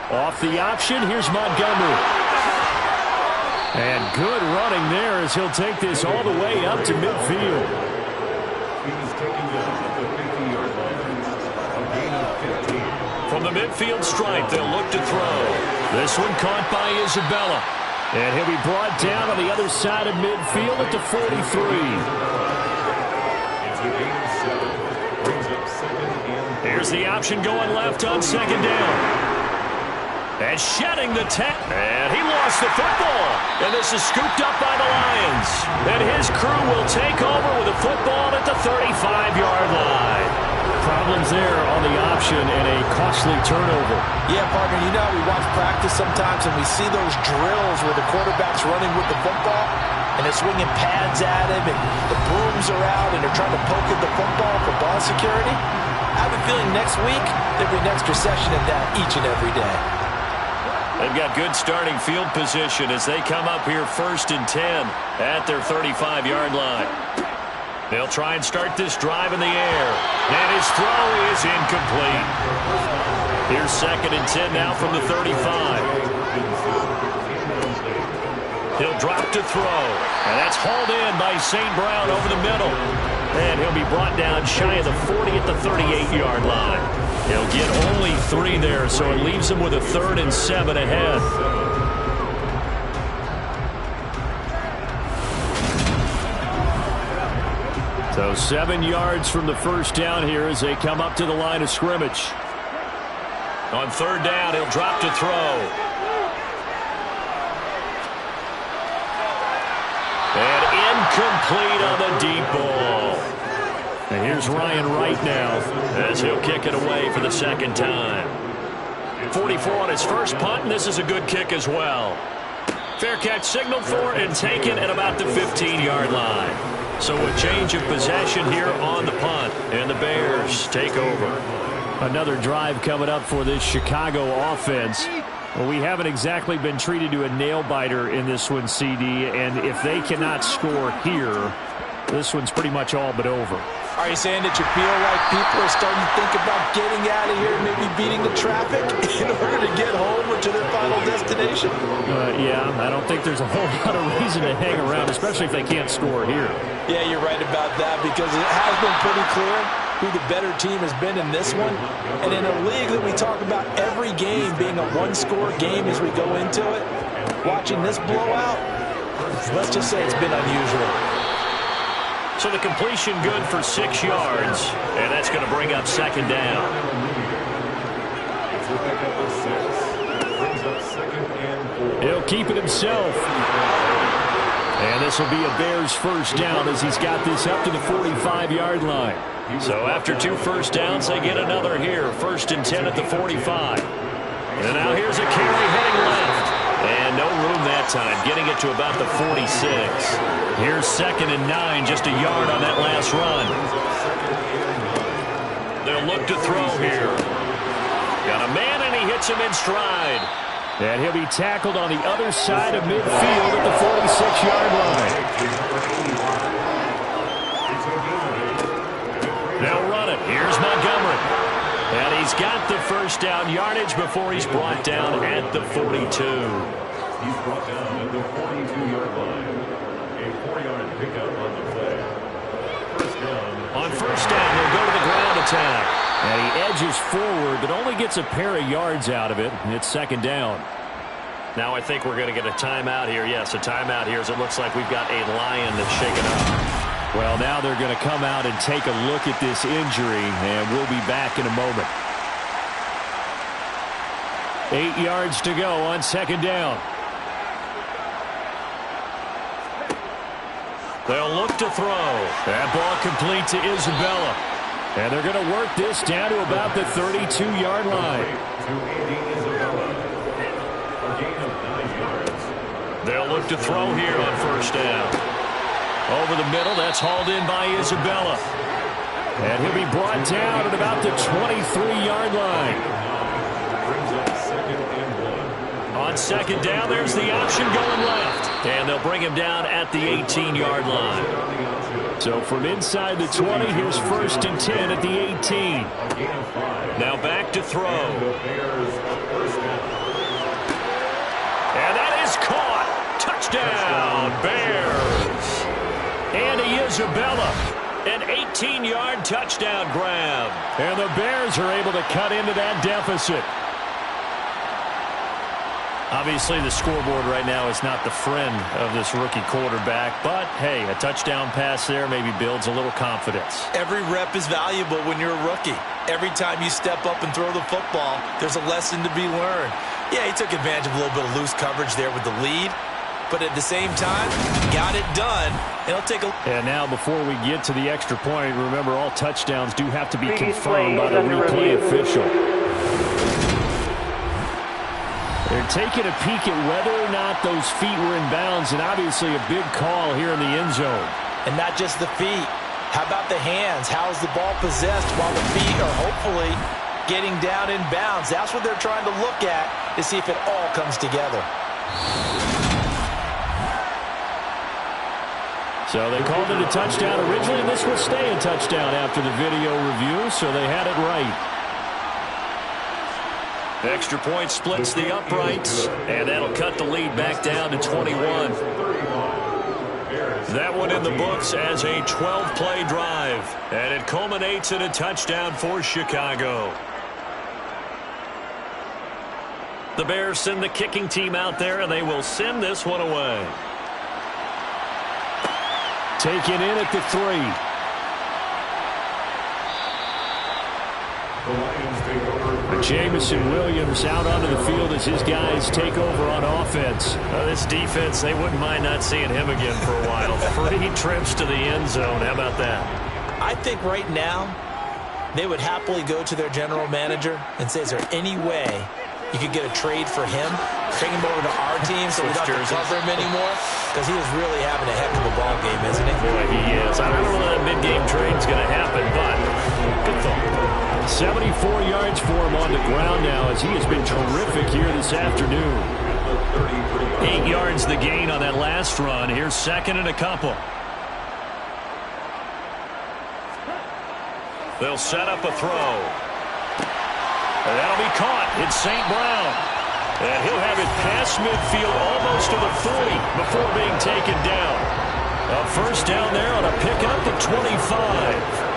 Off the option, here's Montgomery. And good running there as he'll take this all the way up to midfield. From the midfield stripe, they'll look to throw. This one caught by Isabella. And he'll be brought down on the other side of midfield at the 43. Here's the option going left on second down. And shedding the and he lost the football. And this is scooped up by the Lions. And his crew will take over with the football at the 35-yard line. Problems there on the option and a costly turnover. Yeah, partner, you know we watch practice sometimes and we see those drills where the quarterback's running with the football and they're swinging pads at him and the brooms are out and they're trying to poke at the football for ball security. I have a feeling next week there'll be an extra session of that each and every day. They've got good starting field position as they come up here 1st and 10 at their 35-yard line. They'll try and start this drive in the air. And his throw is incomplete. Here's 2nd and 10 now from the 35. He'll drop to throw. And that's hauled in by St. Brown over the middle. And he'll be brought down shy of the 40 at the 38-yard line. He'll get only 3 there, so it leaves him with a 3rd and 7 ahead. So 7 yards from the first down here as they come up to the line of scrimmage. On 3rd down, he'll drop to throw. And incomplete on the deep ball. And here's Ryan Wright now as he'll kick it away for the 2nd time. 44 on his first punt, and this is a good kick as well. Fair catch signaled for and taken at about the 15-yard line. So a change of possession here on the punt, and the Bears take over. Another drive coming up for this Chicago offense. Well, we haven't exactly been treated to a nail-biter in this one, CD, and if they cannot score here, this one's pretty much all but over. Are you saying that you feel like people are starting to think about getting out of here, maybe beating the traffic in order to get home or to their final destination? Yeah, I don't think there's a whole lot of reason to hang around, especially if they can't score here. Yeah, you're right about that because it has been pretty clear who the better team has been in this one. And in a league that we talk about every game being a one-score game as we go into it, watching this blowout, let's just say it's been unusual. So the completion good for 6 yards, and that's going to bring up 2nd down. He'll keep it himself. And this will be a Bears first down as he's got this up to the 45-yard line. So after 2 first downs, they get another here. 1st and 10 at the 45. And now here's a carry heading left. And no room that time, getting it to about the 46. Here's 2nd and 9, just a yard on that last run. They'll look to throw here. Got a man, and he hits him in stride. And he'll be tackled on the other side of midfield at the 46-yard line. They'll run it. Here's Montgomery. And he's got the first down yardage before he's brought down at the 42. He's brought down at the 42-yard line. A 4-yard pickup on the play. First down. On first down, they'll go to the ground attack. And he edges forward, but only gets a pair of yards out of it. And it's 2nd down. Now I think we're going to get a timeout here. Yes, a timeout here as it looks like we've got a lion that's shaken up. Well, now they're going to come out and take a look at this injury, and we'll be back in a moment. 8 yards to go on second down. They'll look to throw. That ball complete to Isabella. And they're going to work this down to about the 32-yard line. They'll look to throw here on first down. Over the middle, that's hauled in by Isabella. And he'll be brought down at about the 23-yard line. On second down, there's the option going left. And they'll bring him down at the 18-yard line. So from inside the 20, here's first and 10 at the 18. Now back to throw. And that is caught. Touchdown, Bears. Andy Isabella, an 18-yard touchdown grab. And the Bears are able to cut into that deficit. Obviously, the scoreboard right now is not the friend of this rookie quarterback. But, hey, a touchdown pass there maybe builds a little confidence. Every rep is valuable when you're a rookie. Every time you step up and throw the football, there's a lesson to be learned. Yeah, he took advantage of a little bit of loose coverage there with the lead. But at the same time, got it done. It'll take a... And now, before we get to the extra point, remember all touchdowns do have to be confirmed by the replay official. They're taking a peek at whether or not those feet were in bounds, and obviously a big call here in the end zone. And not just the feet. How about the hands? How's the ball possessed while the feet are hopefully getting down in bounds? That's what they're trying to look at to see if it all comes together. So they called it a touchdown originally, and this will stay a touchdown after the video review, so they had it right. Extra point splits the uprights, and that'll cut the lead back down to 21. That one in the books as a 12-play drive, and it culminates in a touchdown for Chicago. The Bears send the kicking team out there, and they will send this one away. Taken in at the 3. Jamison Williams out onto the field as his guys take over on offense. This defense, they wouldn't mind not seeing him again for a while. 3 trips to the end zone. How about that? I think right now they would happily go to their general manager and say, is there any way you could get a trade for him? Bring him over to our team so we don't have to cover him anymore? Because he is really having a heck of a ball game, isn't he? Boy, he is. I don't know that mid-game trade's going to happen, but good thought. 74 yards for him on the ground now as he has been terrific here this afternoon. 8 yards the gain on that last run. Here's second and a couple. They'll set up a throw. And that'll be caught. It's St. Brown. And he'll have it past midfield almost to the 40 before being taken down. A first down there on a pickup at 25.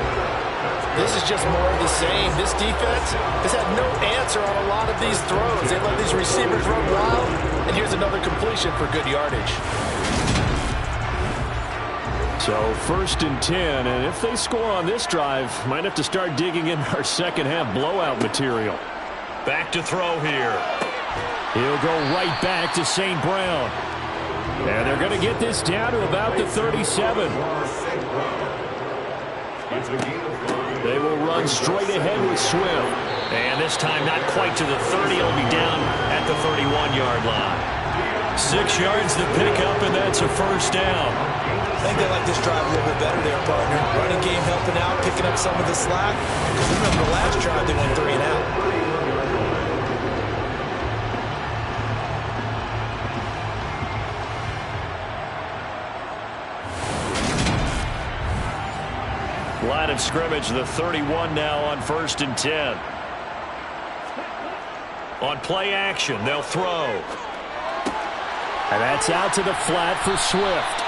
This is just more of the same. This defense has had no answer on a lot of these throws. They let these receivers run wild, and here's another completion for good yardage. So first and 10, and if they score on this drive, might have to start digging in our second half blowout material. Back to throw here. He'll go right back to St. Brown. And they're going to get this down to about the 37. They will run straight ahead with Swift. And this time not quite to the 30. It'll be down at the 31-yard line. 6 yards the pickup, and that's a first down. I think they like this drive a little bit better there, partner. Running game helping out, picking up some of the slack. Because remember the last drive they went 3 and out. Line of scrimmage, the 31 now on first and 10. On play action, they'll throw. And that's out to the flat for Swift.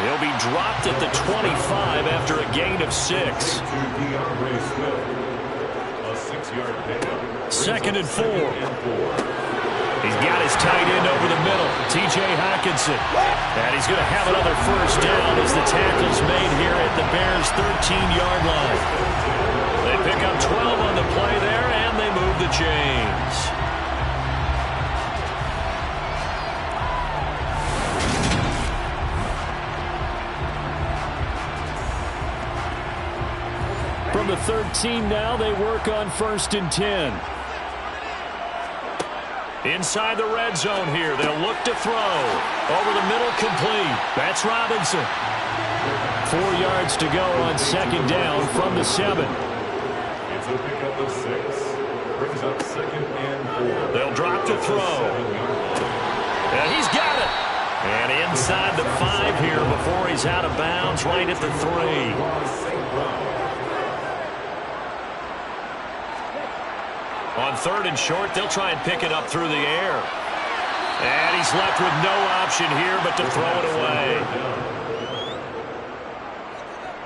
He'll be dropped at the 25 after a gain of 6. Second and 4. He's got his tight end over the T.J. Hockenson. And he's going to have another first down as the tackle's made here at the Bears' 13-yard line. They pick up 12 on the play there, and they move the chains. From the 13 now, they work on 1st and 10. Inside the red zone here, they'll look to throw. Over the middle, complete. That's Robinson. 4 yards to go on 2nd down from the 7. It's a pickup of 6. Brings up 2nd and 4. They'll drop to throw. And he's got it. And inside the 5 here before he's out of bounds, right at the 3. On 3rd and short, they'll try and pick it up through the air. And he's left with no option here but to throw it away.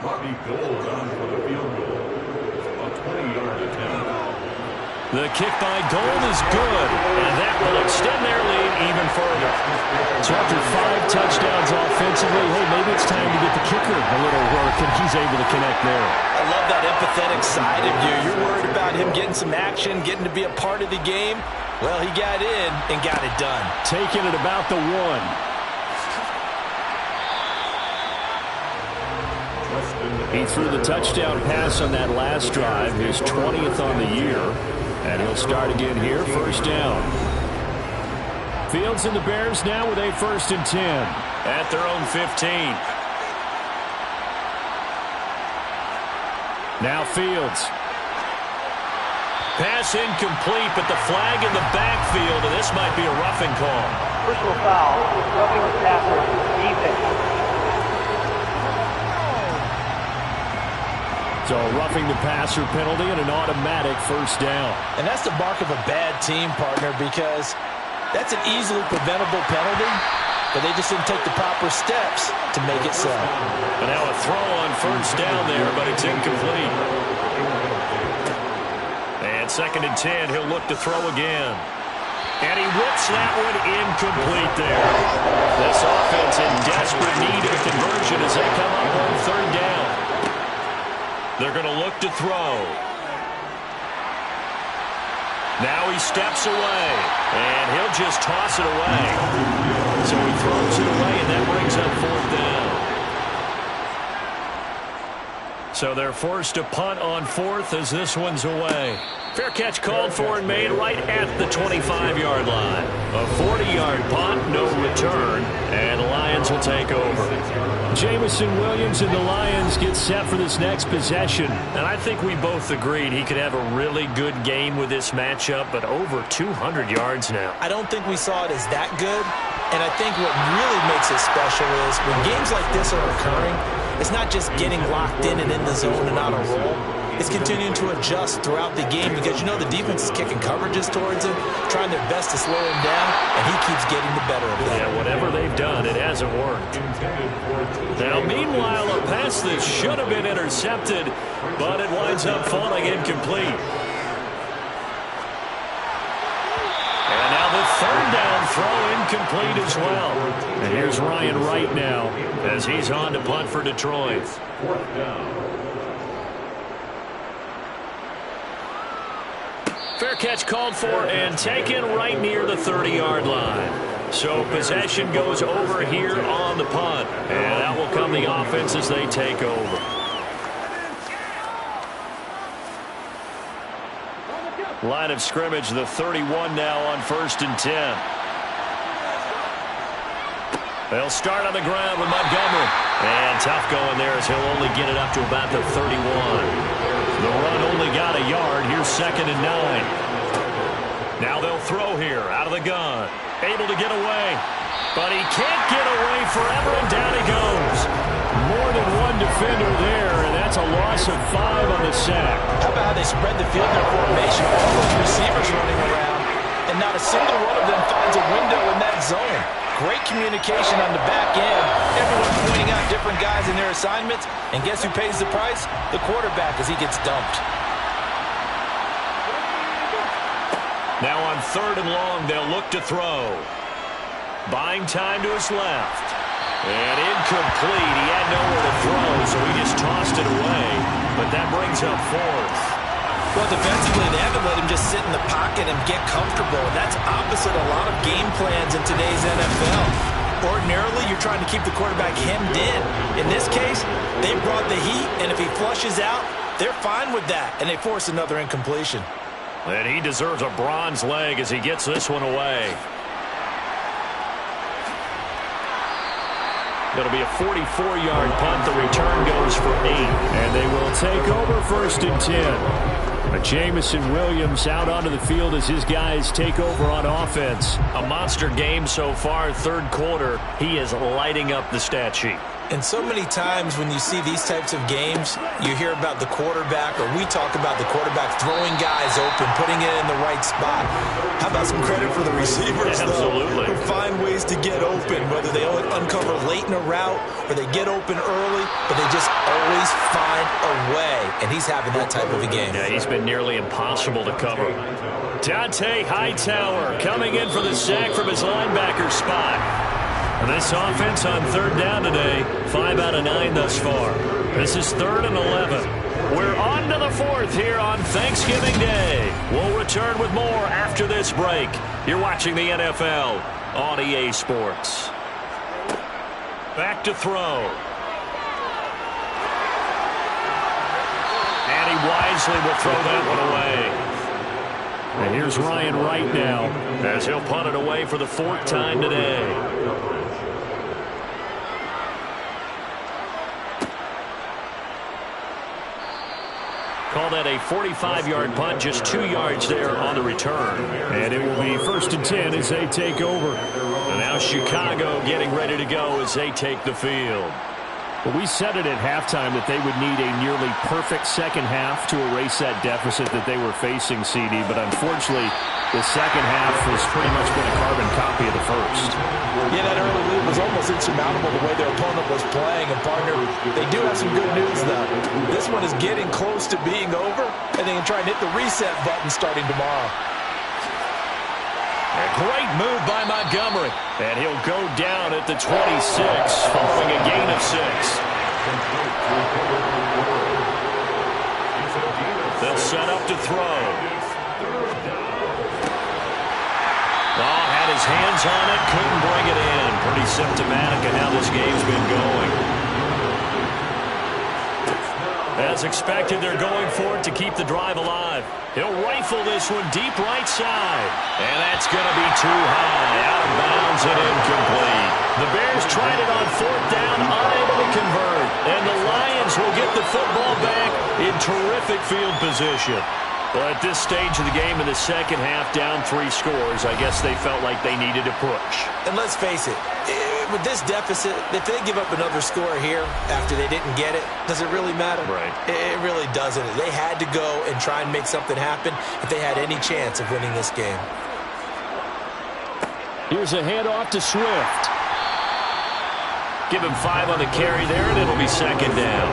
Robbie Gould on for the field goal. A 20-yard attempt. The kick by Gould is good, and that will extend their lead even further. So after 5 touchdowns offensively, hey, maybe it's time to get the kicker a little work, and he's able to connect there. I love that empathetic side of you. You're worried about him getting some action, getting to be a part of the game. Well, he got in and got it done. Taking it about the 1. He threw the touchdown pass on that last drive, his 20th on the year. And he'll start again here, 1st down. Fields and the Bears now with a 1st and 10 at their own 15. Now Fields. Pass incomplete, but the flag in the backfield, and this might be a roughing call. Personal foul, roughing the passer, defense. So roughing the passer penalty and an automatic 1st down. And that's the mark of a bad team, partner, because that's an easily preventable penalty, but they just didn't take the proper steps to make it so. And now a throw on 1st down there, but it's incomplete. And 2nd and 10, he'll look to throw again. And he whips that one incomplete there. This offense in desperate need of conversion as they come up on 3rd down. They're going to look to throw. Now he steps away, and he'll just toss it away. So he throws it away, and that brings up 4th down. So they're forced to punt on 4th as this one's away. Fair catch called for and made right at the 25-yard line. A 40-yard punt, no return, and the Lions will take over. Jamison Williams and the Lions get set for this next possession. And I think we both agreed he could have a really good game with this matchup, but over 200 yards now. I don't think we saw it as that good, and I think what really makes it special is when games like this are occurring, it's not just getting locked in and in the zone and on a roll. It's continuing to adjust throughout the game because you know the defense is kicking coverages towards him, trying their best to slow him down, and he keeps getting the better of that. Yeah, whatever they've done, it hasn't worked. Now, meanwhile, a pass that should have been intercepted, but it winds up falling incomplete. And now the 3rd down throw incomplete as well. And here's Ryan Wright now as he's on to punt for Detroit. 4th down. Fair catch called for and taken right near the 30-yard line. So possession goes over here on the punt. And out will come the offense as they take over. Line of scrimmage, the 31 now on 1st and 10. They'll start on the ground with Montgomery. And tough going there as he'll only get it up to about the 31. The run only got a yard. Here's 2nd and 9. Now they'll throw here out of the gun. Able to get away. But he can't get away forever, and down he goes. More than one defender there, and that's a loss of 5 on the sack. How about how they spread the field in their formation? All those receivers running around, and not a single one of them finds a window in that zone. Great communication on the back end. Everyone pointing out different guys in their assignments. And guess who pays the price? The quarterback as he gets dumped. Now on 3rd and long, they'll look to throw. Buying time to his left. And incomplete. He had nowhere to throw, so he just tossed it away. But that brings up fourth. Well, defensively, they haven't let him just sit in the pocket and get comfortable. And that's opposite a lot of game plans in today's NFL. Ordinarily, you're trying to keep the quarterback hemmed in. In this case, they brought the heat, and if he flushes out, they're fine with that, and they force another incompletion. And he deserves a bronze leg as he gets this one away. It'll be a 44-yard punt. The return goes for 8. And they will take over 1st and 10. Jamison Williams out onto the field as his guys take over on offense. A monster game so far, third quarter. He is lighting up the stat sheet. And so many times when you see these types of games, you hear about the quarterback, or we talk about the quarterback throwing guys open, putting it in the right spot. How about some credit for the receivers, Absolutely. though, who find ways to get open, whether they uncover late in a route or they get open early, but they just always find a way. And he's having that type of a game. Yeah, he's been nearly impossible to cover. Dante Hightower coming in for the sack from his linebacker spot. And this offense on third down today, 5 out of 9 thus far. This is 3rd and 11. We're on to the 4th here on Thanksgiving Day. We'll return with more after this break. You're watching the NFL on EA Sports. Back to throw. And he wisely will throw that one away. And here's Ryan Wright now, as he'll punt it away for the 4th time today. Call that a 45-yard punt, just 2 yards there on the return. And it will be 1st and 10 as they take over. And now Chicago getting ready to go as they take the field. Well, we said it at halftime that they would need a nearly perfect second half to erase that deficit that they were facing, CD. But unfortunately, the second half has pretty much been a carbon copy of the first. Yeah, that early lead was almost insurmountable the way their opponent was playing. And, partner, they do have some good news, though. This one is getting close to being over, and they can try and hit the reset button starting tomorrow. A great move by Montgomery. And he'll go down at the 26 following a gain of 6. They'll set up to throw. Oh, had his hands on it, couldn't bring it in. Pretty symptomatic of how this game's been going. As expected, they're going for it to keep the drive alive. He'll rifle this one deep right side. And that's going to be too high. Out of bounds and incomplete. The Bears tried it on 4th down, unable to convert. And the Lions will get the football back in terrific field position. Well, at this stage of the game in the second half, down 3 scores, I guess they felt like they needed to push. And let's face it, with this deficit, if they give up another score here after they didn't get it, does it really matter? Right. It really doesn't. They had to go and try and make something happen if they had any chance of winning this game. Here's a handoff to Swift. Give him 5 on the carry there, and it'll be 2nd down.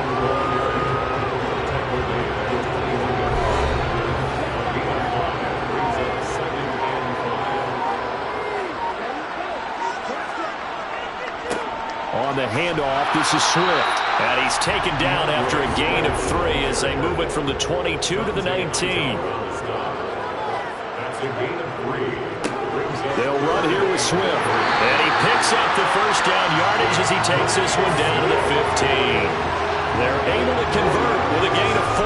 On the handoff, this is Swift. And he's taken down after a gain of 3 as they move it from the 22 to the 19. They'll run here with Swift. And he picks up the first down yardage as he takes this one down to the 15. They're able to convert with a gain of 4.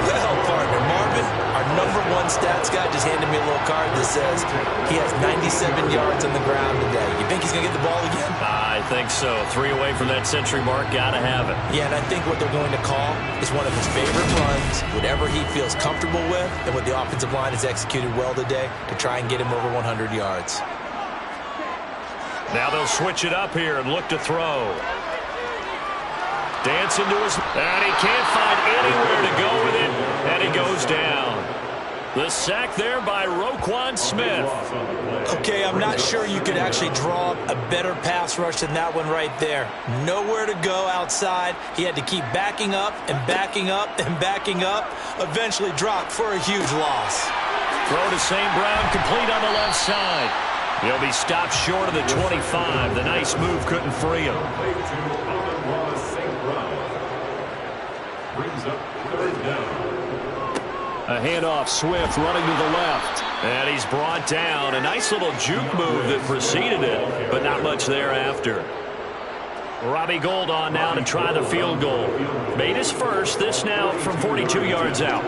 Well, partner, Marvin, our #1 stats guy, just handed me a little card that says he has 97 yards on the ground today. You think he's going to get the ball again? I think so. 3 away from that century mark. Got to have it. Yeah, and I think what they're going to call is one of his favorite runs, whatever he feels comfortable with, and what the offensive line has executed well today to try and get him over 100 yards. Now they'll switch it up here and look to throw. Dancing to his... And he can't find anywhere to go with it, and he goes down. The sack there by Roquan Smith. Okay, I'm not sure you could actually draw a better pass rush than that one right there. Nowhere to go outside. He had to keep backing up and backing up and backing up. Eventually dropped for a huge loss. Throw to St. Brown, complete on the left side. He'll be stopped short of the 25. The nice move couldn't free him. A handoff, Swift running to the left. And he's brought down. A nice little juke move that preceded it, but not much thereafter. Robbie Gould on now to try the field goal. Made his first, this now from 42 yards out.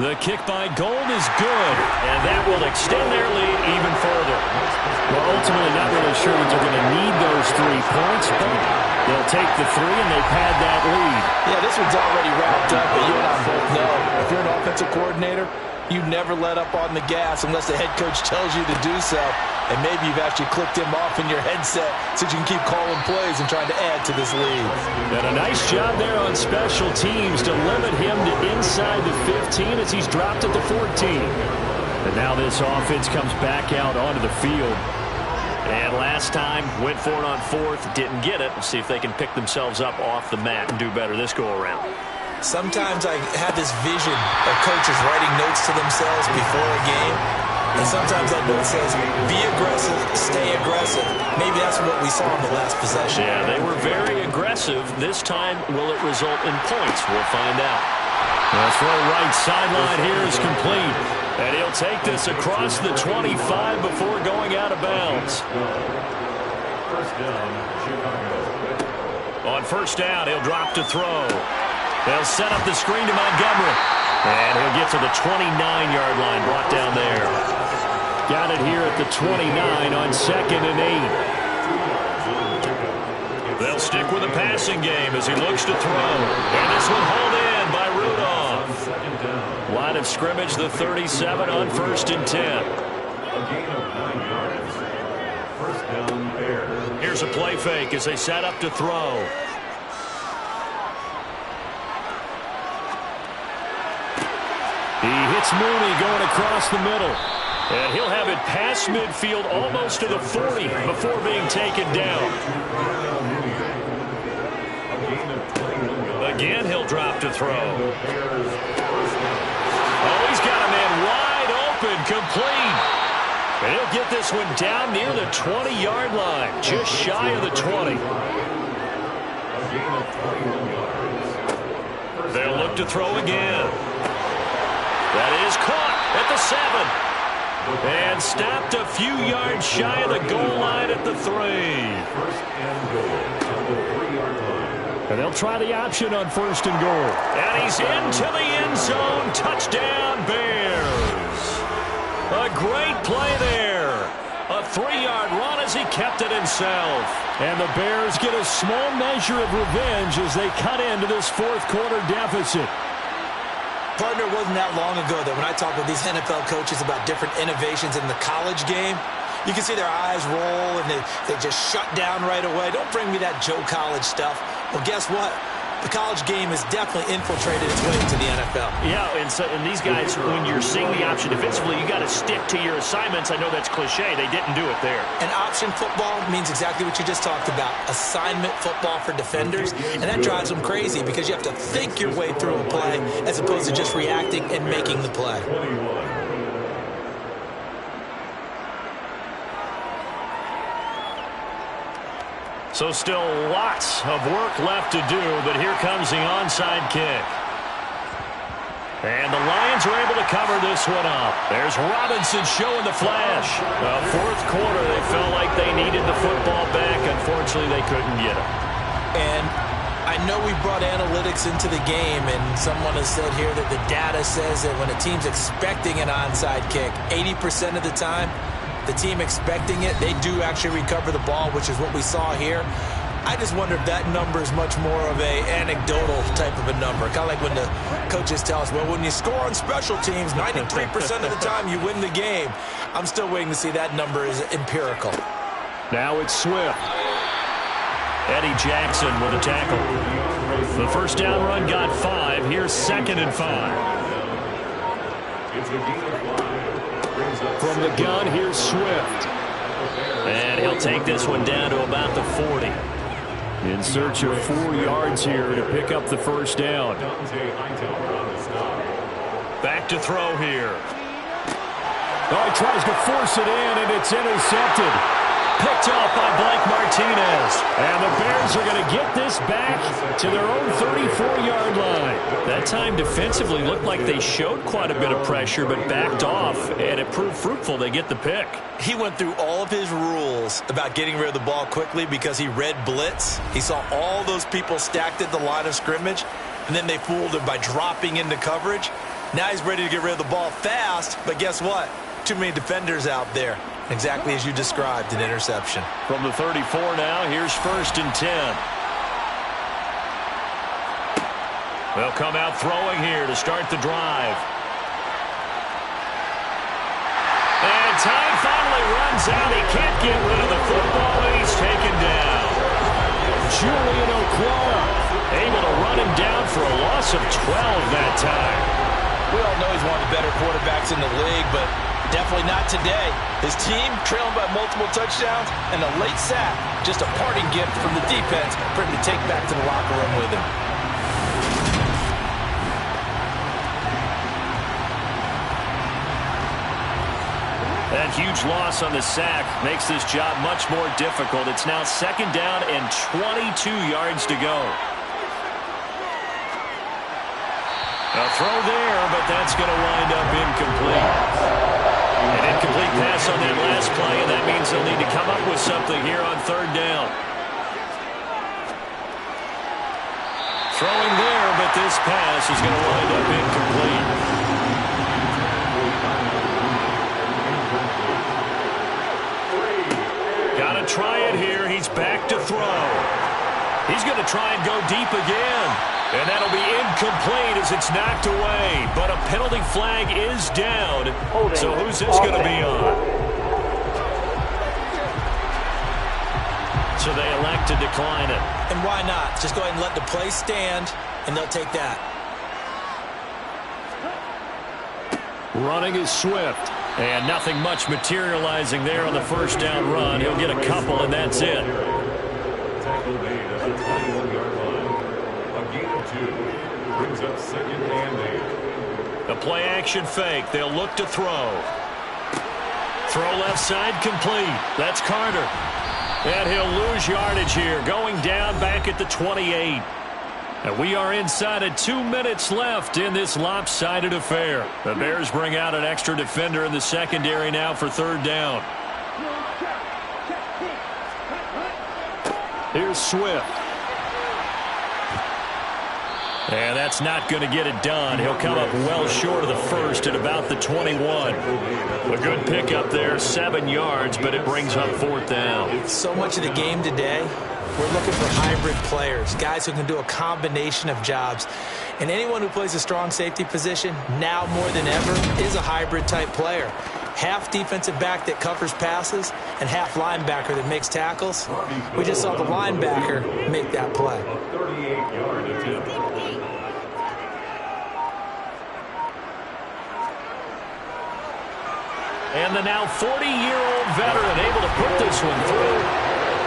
The kick by Gould is good, and that will extend their lead even further. Well, ultimately not really sure that they're going to need those 3 points, but they'll take the 3 and they pad that lead. Yeah, this one's already wrapped up, but you and I both know if you're an offensive coordinator, you never let up on the gas unless the head coach tells you to do so. And maybe you've actually clicked him off in your headset so you can keep calling plays and trying to add to this lead. And a nice job there on special teams to limit him to inside the 15 as he's dropped at the 14. And now this offense comes back out onto the field. And last time, went for it on 4th, didn't get it. We'll see if they can pick themselves up off the mat and do better this go-around. Sometimes I have this vision of coaches writing notes to themselves before a game. And sometimes that note says, be aggressive, stay aggressive. Maybe that's what we saw in the last possession. Yeah, they were very aggressive. This time, will it result in points? We'll find out. That's for the right sideline here is complete. And he'll take this across the 25 before going out of bounds. First down, Chicago. On first down, he'll drop to throw. They'll set up the screen to Montgomery. And he'll get to the 29-yard line, brought down there. Got it here at the 29 on 2nd and 8. They'll stick with the passing game as he looks to throw. And this one hauled in by Rudolph. Line of scrimmage, the 37 on 1st and 10. A gain of 9 yards. First down, Bears. Here's a play fake as they set up to throw. He hits Mooney going across the middle. And he'll have it past midfield almost to the 40 before being taken down. Again, he'll drop to throw. Oh, he's got a man wide open, complete. And he'll get this one down near the 20-yard line, just shy of the 20. They'll look to throw again. That is caught at the 7. And stopped a few yards shy of the goal line at the 3. First and goal at the 3-yard line. And they'll try the option on 1st and goal. And he's into the end zone. Touchdown, Bears. A great play there. A 3-yard run as he kept it himself. And the Bears get a small measure of revenge as they cut into this 4th quarter deficit. Partner, it wasn't that long ago that when I talk with these NFL coaches about different innovations in the college game, you can see their eyes roll and they just shut down right away. Don't bring me that Joe College stuff. Well, guess what? The college game has definitely infiltrated its way into the NFL. Yeah, and these guys, when you're seeing the option defensively, you got to stick to your assignments. I know that's cliche. They didn't do it there. And option football means exactly what you just talked about. Assignment football for defenders. And that drives them crazy because you have to think your way through a play as opposed to just reacting and making the play. 21. So still lots of work left to do, but here comes the onside kick. And the Lions are able to cover this one up. There's Robinson showing the flash. 4th quarter, they felt like they needed the football back. Unfortunately, they couldn't get it. And I know we brought analytics into the game, and someone has said here that the data says that when a team's expecting an onside kick, 80% of the time, the team expecting it, they do actually recover the ball, which is what we saw here. I just wonder if that number is much more of a anecdotal type of a number. Kind of like when the coaches tell us, well, when you score on special teams, 93% of the time you win the game. I'm still waiting to see that number is empirical. Now it's Swift. Eddie Jackson with a tackle. The first down run got 5. Here's 2nd and 5. It's a gain of 5. From the gun, here's Swift. And he'll take this one down to about the 40. In search of 4 yards here to pick up the first down. Back to throw here. Oh, he tries to force it in, and it's intercepted. Picked off by Blake Martinez. And the Bears are going to get this back to their own 34-yard line. That time defensively looked like they showed quite a bit of pressure but backed off, and it proved fruitful. They get the pick. He went through all of his rules about getting rid of the ball quickly because he read blitz. He saw all those people stacked at the line of scrimmage, and then they fooled him by dropping into coverage. Now he's ready to get rid of the ball fast, but guess what? Too many defenders out there. Exactly as you described, an interception. From the 34 now, here's 1st and 10. They'll come out throwing here to start the drive. And time finally runs out. He can't get rid of the football, and he's taken down. Julian Okwara Able to run him down for a loss of 12 that time. We all know he's one of the better quarterbacks in the league, but definitely not today. His team trailing by multiple touchdowns, and a late sack, just a parting gift from the defense for him to take back to the locker room with him. That huge loss on the sack makes this job much more difficult. It's now 2nd down and 22 yards to go. A throw there, but that's going to wind up incomplete. An incomplete pass on that last play, and that means they'll need to come up with something here on 3rd down. Throwing there, but this pass is going to wind up incomplete. Got to try it here. He's back to throw. He's going to try and go deep again. And that'll be incomplete as it's knocked away. But a penalty flag is down. So who's this going to be on? So they elect to decline it. And why not? Just go ahead and let the play stand, and they'll take that. running is Swift. And nothing much materializing there on the 1st down run. He'll get a couple, and that's it. Tackle made at the 21-yard line. A gain of 2 brings up 2nd and 8. The play action fake. They'll look to throw. Throw left side complete. That's Carter. And he'll lose yardage here. Going down back at the 28. And we are inside of 2 minutes left in this lopsided affair. The Bears bring out an extra defender in the secondary now for 3rd down. Here's Swift. And that's not going to get it done. He'll come up well short of the 1st at about the 21. A good pickup there, 7 yards, but it brings up 4th down. So much of the game today, we're looking for hybrid players, guys who can do a combination of jobs. And anyone who plays a strong safety position, now more than ever, is a hybrid-type player. Half defensive back that covers passes and half linebacker that makes tackles. We just saw the linebacker make that play. A 38-yard attempt. And the now 40-year-old veteran able to put this one through.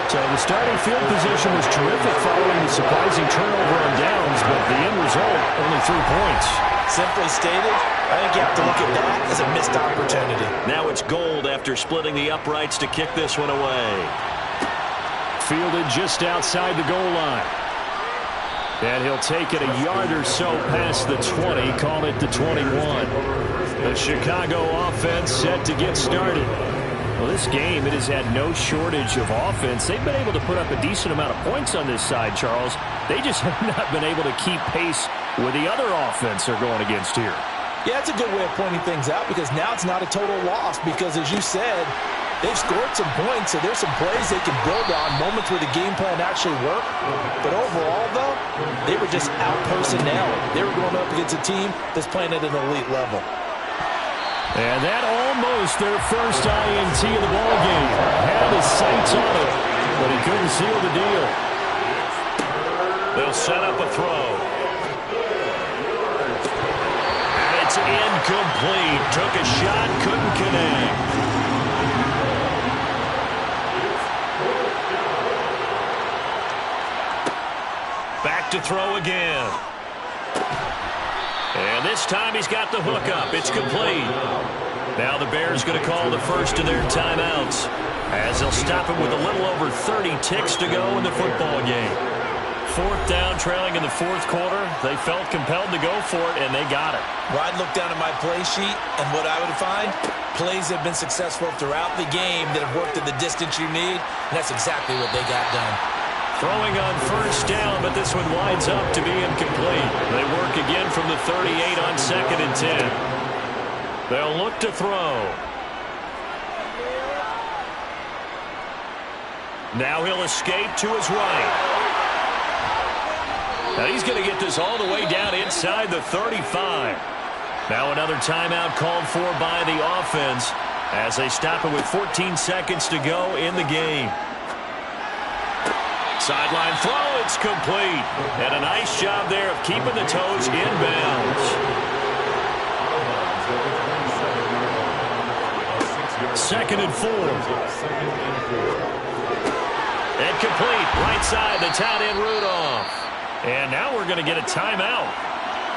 So the starting field position was terrific following the surprising turnover on downs, but the end result, only 3 points. Simply stated, I think you have to look at that as a missed opportunity. Now it's Gold after splitting the uprights to kick this one away. Fielded just outside the goal line. And he'll take it a yard or so past the 20, call it the 21. The Chicago offense set to get started. Well, this game, it has had no shortage of offense. They've been able to put up a decent amount of points on this side, Charles. They just have not been able to keep pace with the other offense they're going against here. Yeah, it's a good way of pointing things out because now it's not a total loss because, as you said, they've scored some points, so there's some plays they can build on, moments where the game plan actually worked. But overall, though, they were just out-personnel. They were going up against a team that's playing at an elite level. And that almost their first INT of the ballgame. Had his sights on it, but he couldn't seal the deal. They'll set up a throw. And it's incomplete. Took a shot, couldn't connect. Back to throw again. And this time he's got the hook up. It's complete. Now the Bears going to call the first of their timeouts, as they'll stop it with a little over 30 ticks to go in the football game. Fourth down, trailing in the fourth quarter. They felt compelled to go for it, and they got it. Well, I'd look down at my play sheet, and what I would find, plays have been successful throughout the game that have worked at the distance you need, and that's exactly what they got done. Throwing on first down, but this one winds up to be incomplete. They work again from the 38 on 2nd and 10. They'll look to throw. Now he'll escape to his right. Now he's going to get this all the way down inside the 35. Now another timeout called for by the offense as they stop it with 14 seconds to go in the game. Sideline throw, it's complete. And a nice job there of keeping the toes in bounds. 2nd and 4. And complete. Right side, the tight end Rudolph. And now we're going to get a timeout.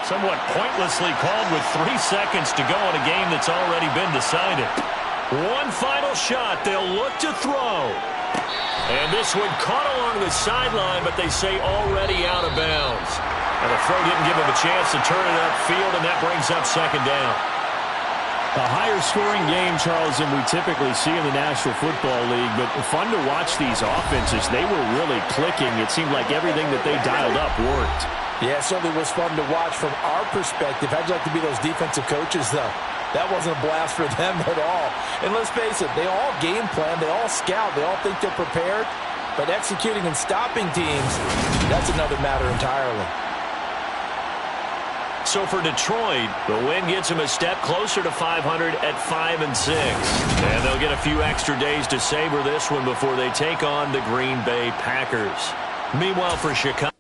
Somewhat pointlessly called with 3 seconds to go in a game that's already been decided. One final shot. They'll look to throw. And this one caught along the sideline, but they say already out of bounds. And the throw didn't give him a chance to turn it upfield, and that brings up 2nd down. A higher-scoring game, Charles, than we typically see in the National Football League, but fun to watch these offenses. They were really clicking. It seemed like everything that they dialed up worked. Yeah, it certainly was fun to watch from our perspective. How'd you like to be those defensive coaches, though? That wasn't a blast for them at all. And let's face it, they all game plan, they all scout, they all think they're prepared, but executing and stopping teams, that's another matter entirely. So for Detroit, the win gets them a step closer to 500 at 5-6. And they'll get a few extra days to savor this one before they take on the Green Bay Packers. Meanwhile, for Chicago.